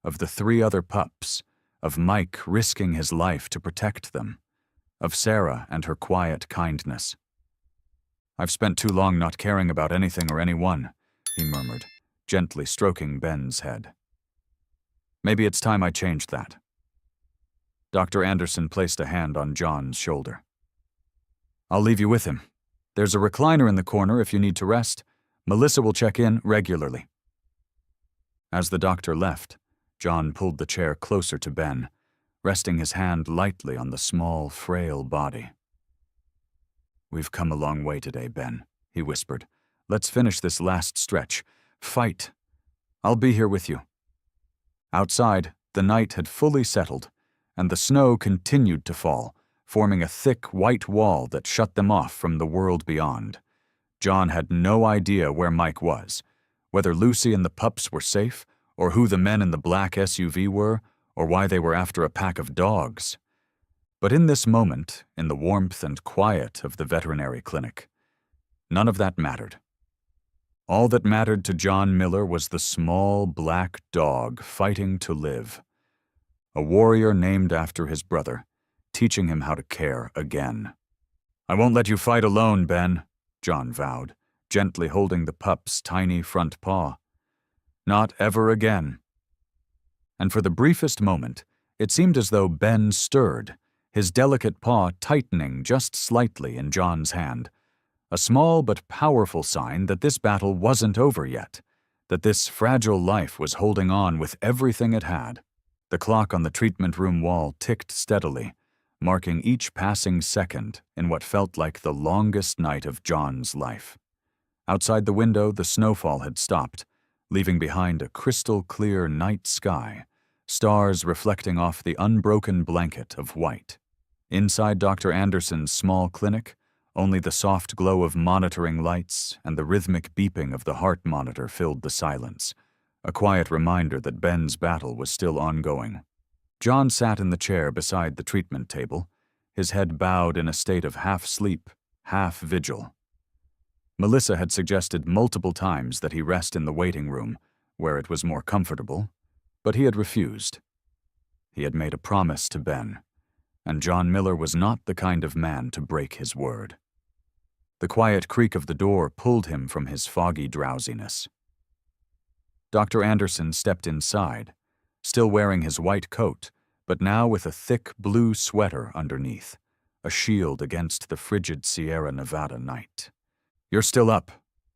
Speaker 1: of the 3 other pups, of Mike risking his life to protect them, of Sarah and her quiet kindness. "I've spent too long not caring about anything or anyone," he murmured, gently stroking Ben's head. "Maybe it's time I changed that." Dr. Anderson placed a hand on John's shoulder. "I'll leave you with him. There's a recliner in the corner if you need to rest. Melissa will check in regularly." As the doctor left, John pulled the chair closer to Ben, resting his hand lightly on the small, frail body. "We've come a long way today, Ben," he whispered. "Let's finish this last stretch. Fight. I'll be here with you." Outside, the night had fully settled, and the snow continued to fall, forming a thick white wall that shut them off from the world beyond. John had no idea where Mike was, whether Lucy and the pups were safe, or who the men in the black SUV were, or why they were after a pack of dogs. But in this moment, in the warmth and quiet of the veterinary clinic, none of that mattered. All that mattered to John Miller was the small black dog fighting to live. A warrior named after his brother, teaching him how to care again. "I won't let you fight alone, Ben," John vowed, gently holding the pup's tiny front paw. "Not ever again." And for the briefest moment, it seemed as though Ben stirred, his delicate paw tightening just slightly in John's hand, a small but powerful sign that this battle wasn't over yet, that this fragile life was holding on with everything it had. The clock on the treatment room wall ticked steadily, marking each passing second in what felt like the longest night of John's life. Outside the window, the snowfall had stopped, leaving behind a crystal-clear night sky, stars reflecting off the unbroken blanket of white. Inside Dr. Anderson's small clinic, only the soft glow of monitoring lights and the rhythmic beeping of the heart monitor filled the silence, a quiet reminder that Ben's battle was still ongoing. John sat in the chair beside the treatment table, his head bowed in a state of half-sleep, half-vigil. Melissa had suggested multiple times that he rest in the waiting room, where it was more comfortable, but he had refused. He had made a promise to Ben, and John Miller was not the kind of man to break his word. The quiet creak of the door pulled him from his foggy drowsiness. Dr. Anderson stepped inside, still wearing his white coat, but now with a thick blue sweater underneath, a shield against the frigid Sierra Nevada night. "You're still up,"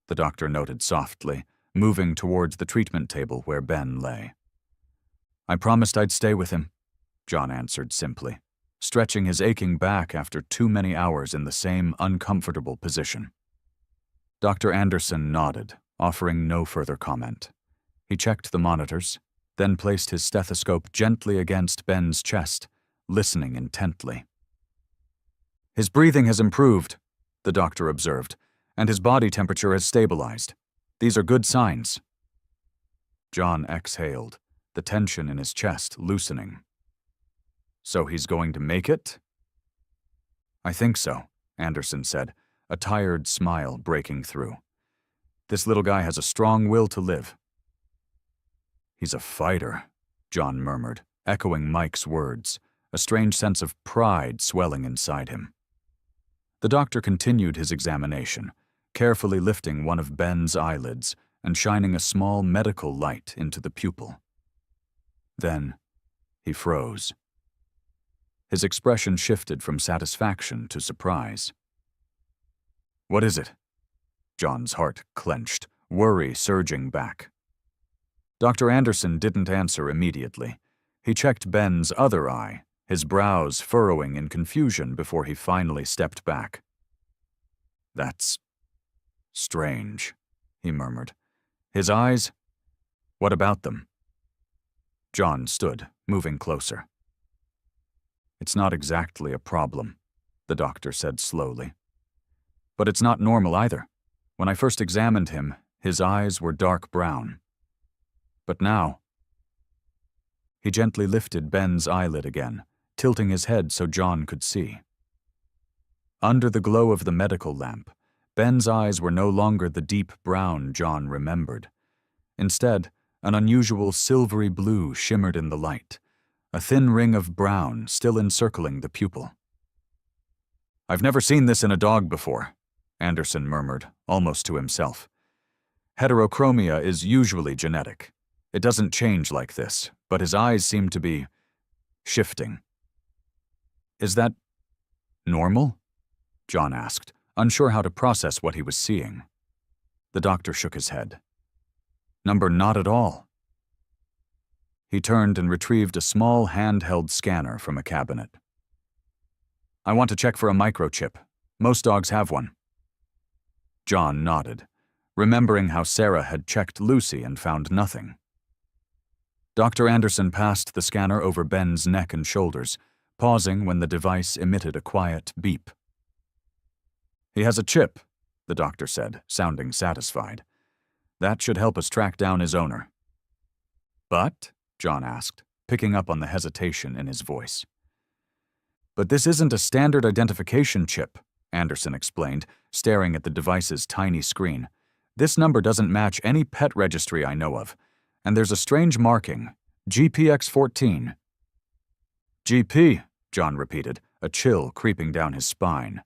Speaker 1: the doctor noted softly, moving towards the treatment table where Ben lay. "I promised I'd stay with him," John answered simply, stretching his aching back after too many hours in the same uncomfortable position. Dr. Anderson nodded, offering no further comment. He checked the monitors, then placed his stethoscope gently against Ben's chest, listening intently. "His breathing has improved," the doctor observed, "and his body temperature has stabilized. These are good signs." John exhaled, the tension in his chest loosening. "So he's going to make it?" "I think so," Anderson said, a tired smile breaking through. "This little guy has a strong will to live." "He's a fighter," John murmured, echoing Mike's words, a strange sense of pride swelling inside him. The doctor continued his examination, carefully lifting one of Ben's eyelids and shining a small medical light into the pupil. Then he froze. His expression shifted from satisfaction to surprise. "What is it?" John's heart clenched, worry surging back. Dr. Anderson didn't answer immediately. He checked Ben's other eye, his brows furrowing in confusion before he finally stepped back. "That's strange," he murmured. "His eyes? What about them?" John stood, moving closer. "It's not exactly a problem," the doctor said slowly. But it's not normal either. When I first examined him, his eyes were dark brown. But now... He gently lifted Ben's eyelid again, tilting his head so John could see. Under the glow of the medical lamp, Ben's eyes were no longer the deep brown John remembered. Instead, an unusual silvery blue shimmered in the light, a thin ring of brown still encircling the pupil. "I've never seen this in a dog before," Anderson murmured, almost to himself. "Heterochromia is usually genetic. It doesn't change like this, but his eyes seem to be shifting." "Is that normal?" John asked, unsure how to process what he was seeing. The doctor shook his head. "Number, not at all." He turned and retrieved a small handheld scanner from a cabinet. "I want to check for a microchip. Most dogs have one." John nodded, remembering how Sarah had checked Lucy and found nothing. Dr. Anderson passed the scanner over Ben's neck and shoulders, pausing when the device emitted a quiet beep. "He has a chip," the doctor said, sounding satisfied. "That should help us track down his owner." "But?" John asked, picking up on the hesitation in his voice. "But this isn't a standard identification chip," Anderson explained, staring at the device's tiny screen. "This number doesn't match any pet registry I know of, and there's a strange marking, GPX14. "GP," John repeated, a chill creeping down his spine.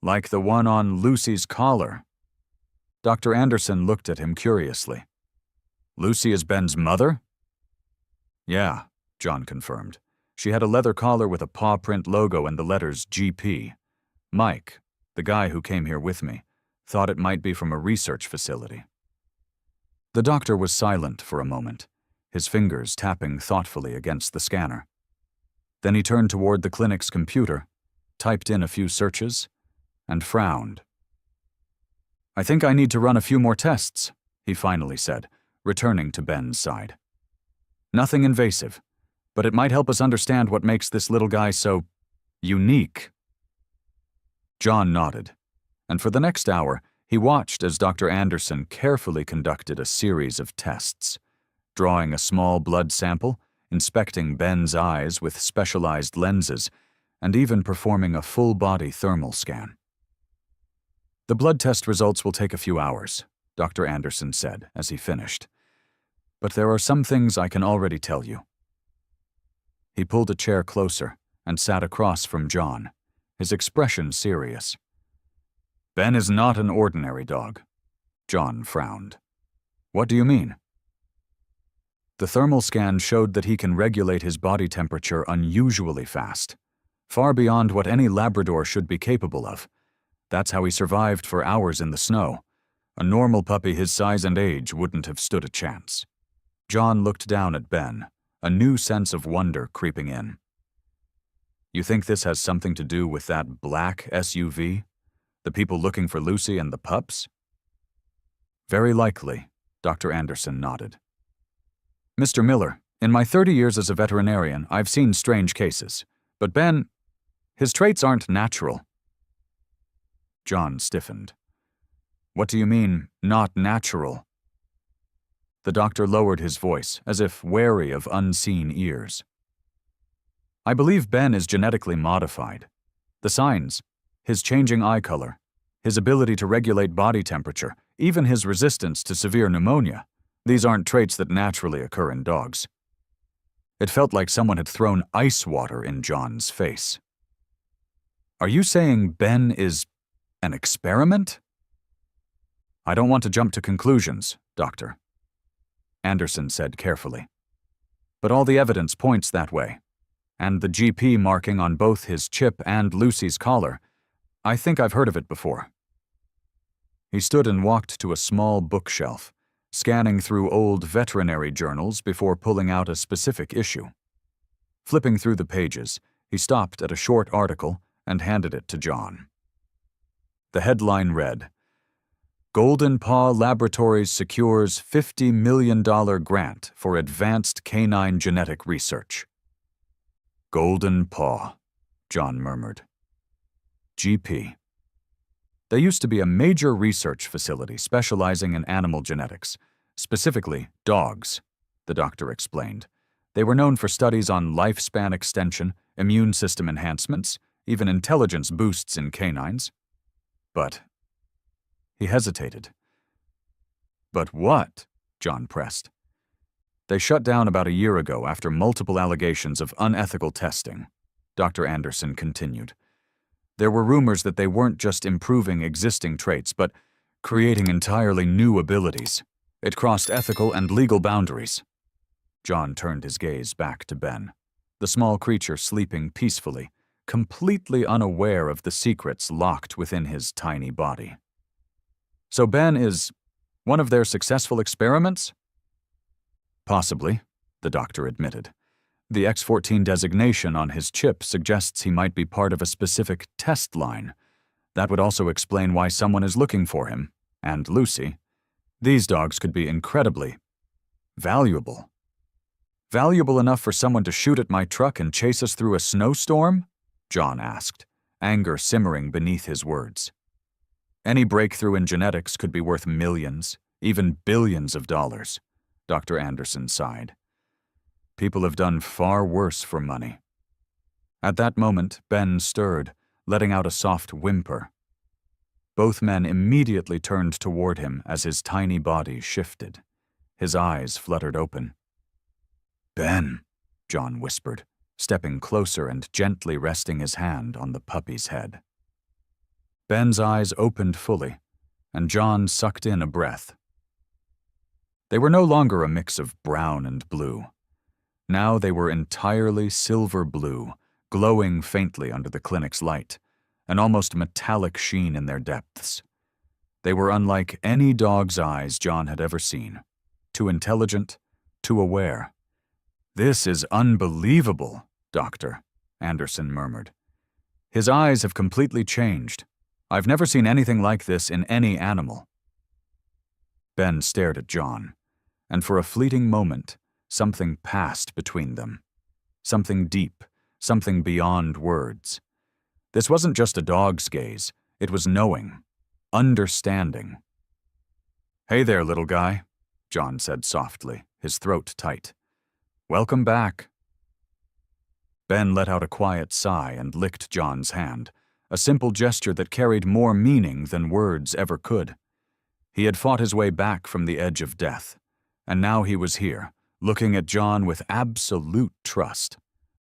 Speaker 1: "Like the one on Lucy's collar." Dr. Anderson looked at him curiously. "Lucy is Ben's mother?" "Yeah," John confirmed. "She had a leather collar with a paw print logo and the letters GP. Mike, the guy who came here with me, thought it might be from a research facility." The doctor was silent for a moment, his fingers tapping thoughtfully against the scanner. Then he turned toward the clinic's computer, typed in a few searches, and frowned. "I think I need to run a few more tests," he finally said, returning to Ben's side. "Nothing invasive, but it might help us understand what makes this little guy so unique." John nodded, and for the next hour, he watched as Dr. Anderson carefully conducted a series of tests, drawing a small blood sample, inspecting Ben's eyes with specialized lenses, and even performing a full-body thermal scan. "The blood test results will take a few hours," Dr. Anderson said as he finished. "But there are some things I can already tell you." He pulled a chair closer and sat across from John, his expression serious. "Ben is not an ordinary dog." John frowned. "What do you mean?" "The thermal scan showed that he can regulate his body temperature unusually fast, far beyond what any Labrador should be capable of. That's how he survived for hours in the snow. A normal puppy his size and age wouldn't have stood a chance." John looked down at Ben, a new sense of wonder creeping in. "You think this has something to do with that black SUV? The people looking for Lucy and the pups?" "Very likely," Dr. Anderson nodded. "Mr. Miller, in my 30 years as a veterinarian, I've seen strange cases. But Ben, his traits aren't natural." John stiffened. "What do you mean, not natural?" The doctor lowered his voice, as if wary of unseen ears. "I believe Ben is genetically modified. The signs, his changing eye color, his ability to regulate body temperature, even his resistance to severe pneumonia, these aren't traits that naturally occur in dogs." It felt like someone had thrown ice water in John's face. "Are you saying Ben is an experiment?" "I don't want to jump to conclusions, Doctor," Anderson said carefully. "But all the evidence points that way. And the GP marking on both his chip and Lucy's collar, I think I've heard of it before." He stood and walked to a small bookshelf, scanning through old veterinary journals before pulling out a specific issue. Flipping through the pages, he stopped at a short article and handed it to John. The headline read, "Golden Paw Laboratories secures $50 million grant for advanced canine genetic research." Golden Paw, John murmured. GP. They used to be a major research facility specializing in animal genetics, specifically dogs, the doctor explained. They were known for studies on lifespan extension, immune system enhancements, even intelligence boosts in canines. But he hesitated. But what? John pressed. They shut down about a year ago after multiple allegations of unethical testing, Dr. Anderson continued. There were rumors that they weren't just improving existing traits, but creating entirely new abilities. It crossed ethical and legal boundaries. John turned his gaze back to Ben, the small creature sleeping peacefully, completely unaware of the secrets locked within his tiny body. So Ben is one of their successful experiments? Possibly, the doctor admitted. The X-14 designation on his chip suggests he might be part of a specific test line. That would also explain why someone is looking for him, and Lucy. These dogs could be incredibly valuable. Valuable enough for someone to shoot at my truck and chase us through a snowstorm? John asked, anger simmering beneath his words. Any breakthrough in genetics could be worth millions, even billions of dollars, Dr. Anderson sighed. People have done far worse for money. At that moment, Ben stirred, letting out a soft whimper. Both men immediately turned toward him as his tiny body shifted. His eyes fluttered open. Ben, John whispered, stepping closer and gently resting his hand on the puppy's head. Ben's eyes opened fully, and John sucked in a breath. They were no longer a mix of brown and blue. Now they were entirely silver blue, glowing faintly under the clinic's light, an almost metallic sheen in their depths. They were unlike any dog's eyes John had ever seen. Too intelligent, too aware. "This is unbelievable, Doctor," Anderson murmured. "His eyes have completely changed. I've never seen anything like this in any animal." Ben stared at John, and for a fleeting moment, something passed between them. Something deep, something beyond words. This wasn't just a dog's gaze, it was knowing, understanding. "Hey there, little guy," John said softly, his throat tight. "Welcome back." Ben let out a quiet sigh and licked John's hand, a simple gesture that carried more meaning than words ever could. He had fought his way back from the edge of death, and now he was here, looking at John with absolute trust.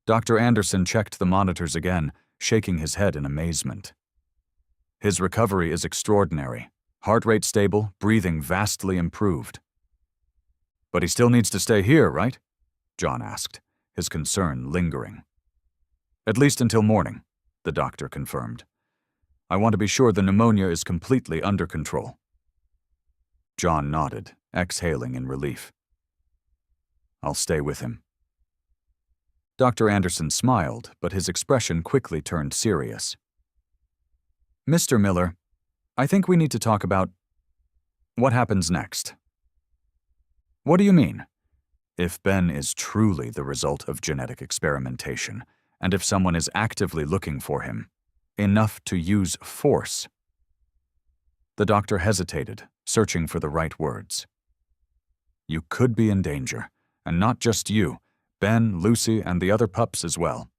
Speaker 1: Dr. Anderson checked the monitors again, shaking his head in amazement. "His recovery is extraordinary. Heart rate stable, breathing vastly improved." "But he still needs to stay here, right?" John asked, his concern lingering. "At least until morning," the doctor confirmed. "I want to be sure the pneumonia is completely under control." John nodded, exhaling in relief. "I'll stay with him." Dr. Anderson smiled, but his expression quickly turned serious. "Mr. Miller, I think we need to talk about what happens next." "What do you mean?" "If Ben is truly the result of genetic experimentation, and if someone is actively looking for him, enough to use force." The doctor hesitated, searching for the right words. "You could be in danger, and not just you, Ben, Lucy, and the other pups as well."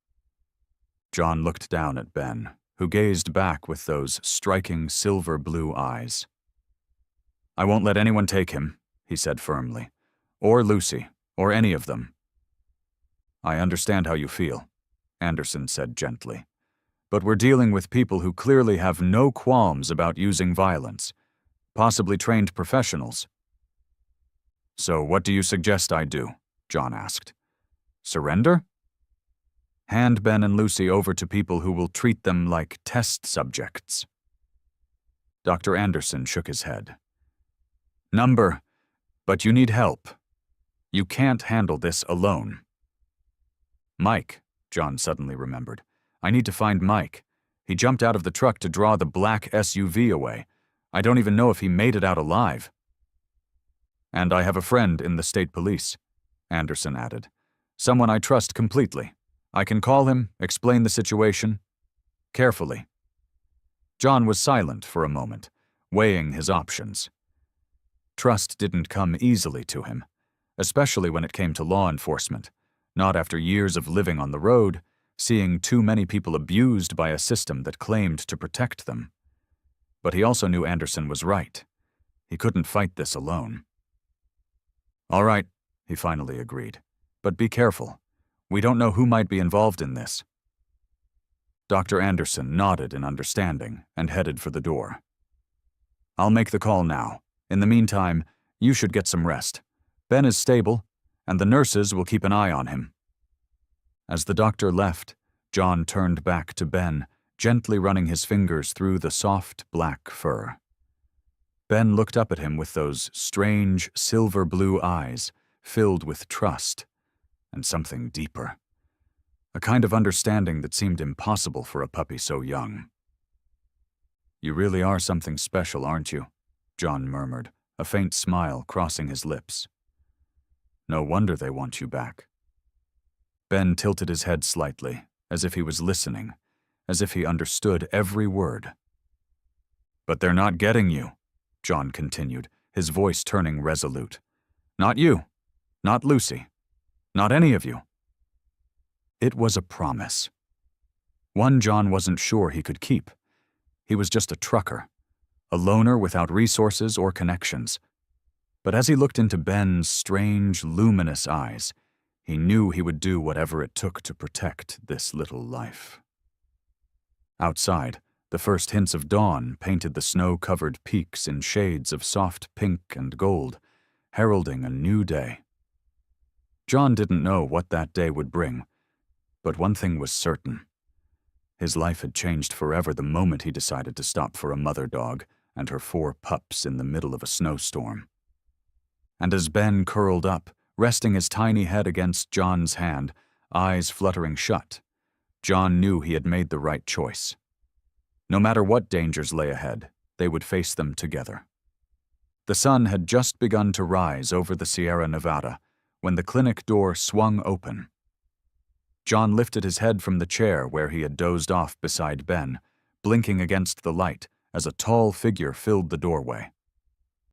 Speaker 1: John looked down at Ben, who gazed back with those striking silver-blue eyes. "I won't let anyone take him," he said firmly, "or Lucy, or any of them." "I understand how you feel," Anderson said gently, "but we're dealing with people who clearly have no qualms about using violence, possibly trained professionals." "So what do you suggest I do?" John asked. "Surrender?" "Hand Ben and Lucy over to people who will treat them like test subjects." Dr. Anderson shook his head. But you need help. You can't handle this alone." "Mike," John suddenly remembered. "I need to find Mike. He jumped out of the truck to draw the black SUV away. I don't even know if he made it out alive." "And I have a friend in the state police," Anderson added. "Someone I trust completely. I can call him, explain the situation. Carefully." John was silent for a moment, weighing his options. Trust didn't come easily to him, especially when it came to law enforcement, not after years of living on the road, seeing too many people abused by a system that claimed to protect them. But he also knew Anderson was right. He couldn't fight this alone. "All right," he finally agreed. "But be careful. We don't know who might be involved in this." Dr. Anderson nodded in understanding and headed for the door. "I'll make the call now. In the meantime, you should get some rest. Ben is stable, and the nurses will keep an eye on him." As the doctor left, John turned back to Ben, gently running his fingers through the soft black fur. Ben looked up at him with those strange silver-blue eyes, filled with trust and something deeper. A kind of understanding that seemed impossible for a puppy so young. "You really are something special, aren't you?" John murmured, a faint smile crossing his lips. "No wonder they want you back." Ben tilted his head slightly, as if he was listening, as if he understood every word. "But they're not getting you," John continued, his voice turning resolute. "Not you. Not Lucy. Not any of you." It was a promise. One John wasn't sure he could keep. He was just a trucker, a loner without resources or connections. But as he looked into Ben's strange, luminous eyes, he knew he would do whatever it took to protect this little life. Outside, the first hints of dawn painted the snow-covered peaks in shades of soft pink and gold, heralding a new day. John didn't know what that day would bring, but one thing was certain. His life had changed forever the moment he decided to stop for a mother dog and her 4 pups in the middle of a snowstorm. And as Ben curled up, resting his tiny head against John's hand, eyes fluttering shut, John knew he had made the right choice. No matter what dangers lay ahead, they would face them together. The sun had just begun to rise over the Sierra Nevada when the clinic door swung open. John lifted his head from the chair where he had dozed off beside Ben, blinking against the light as a tall figure filled the doorway.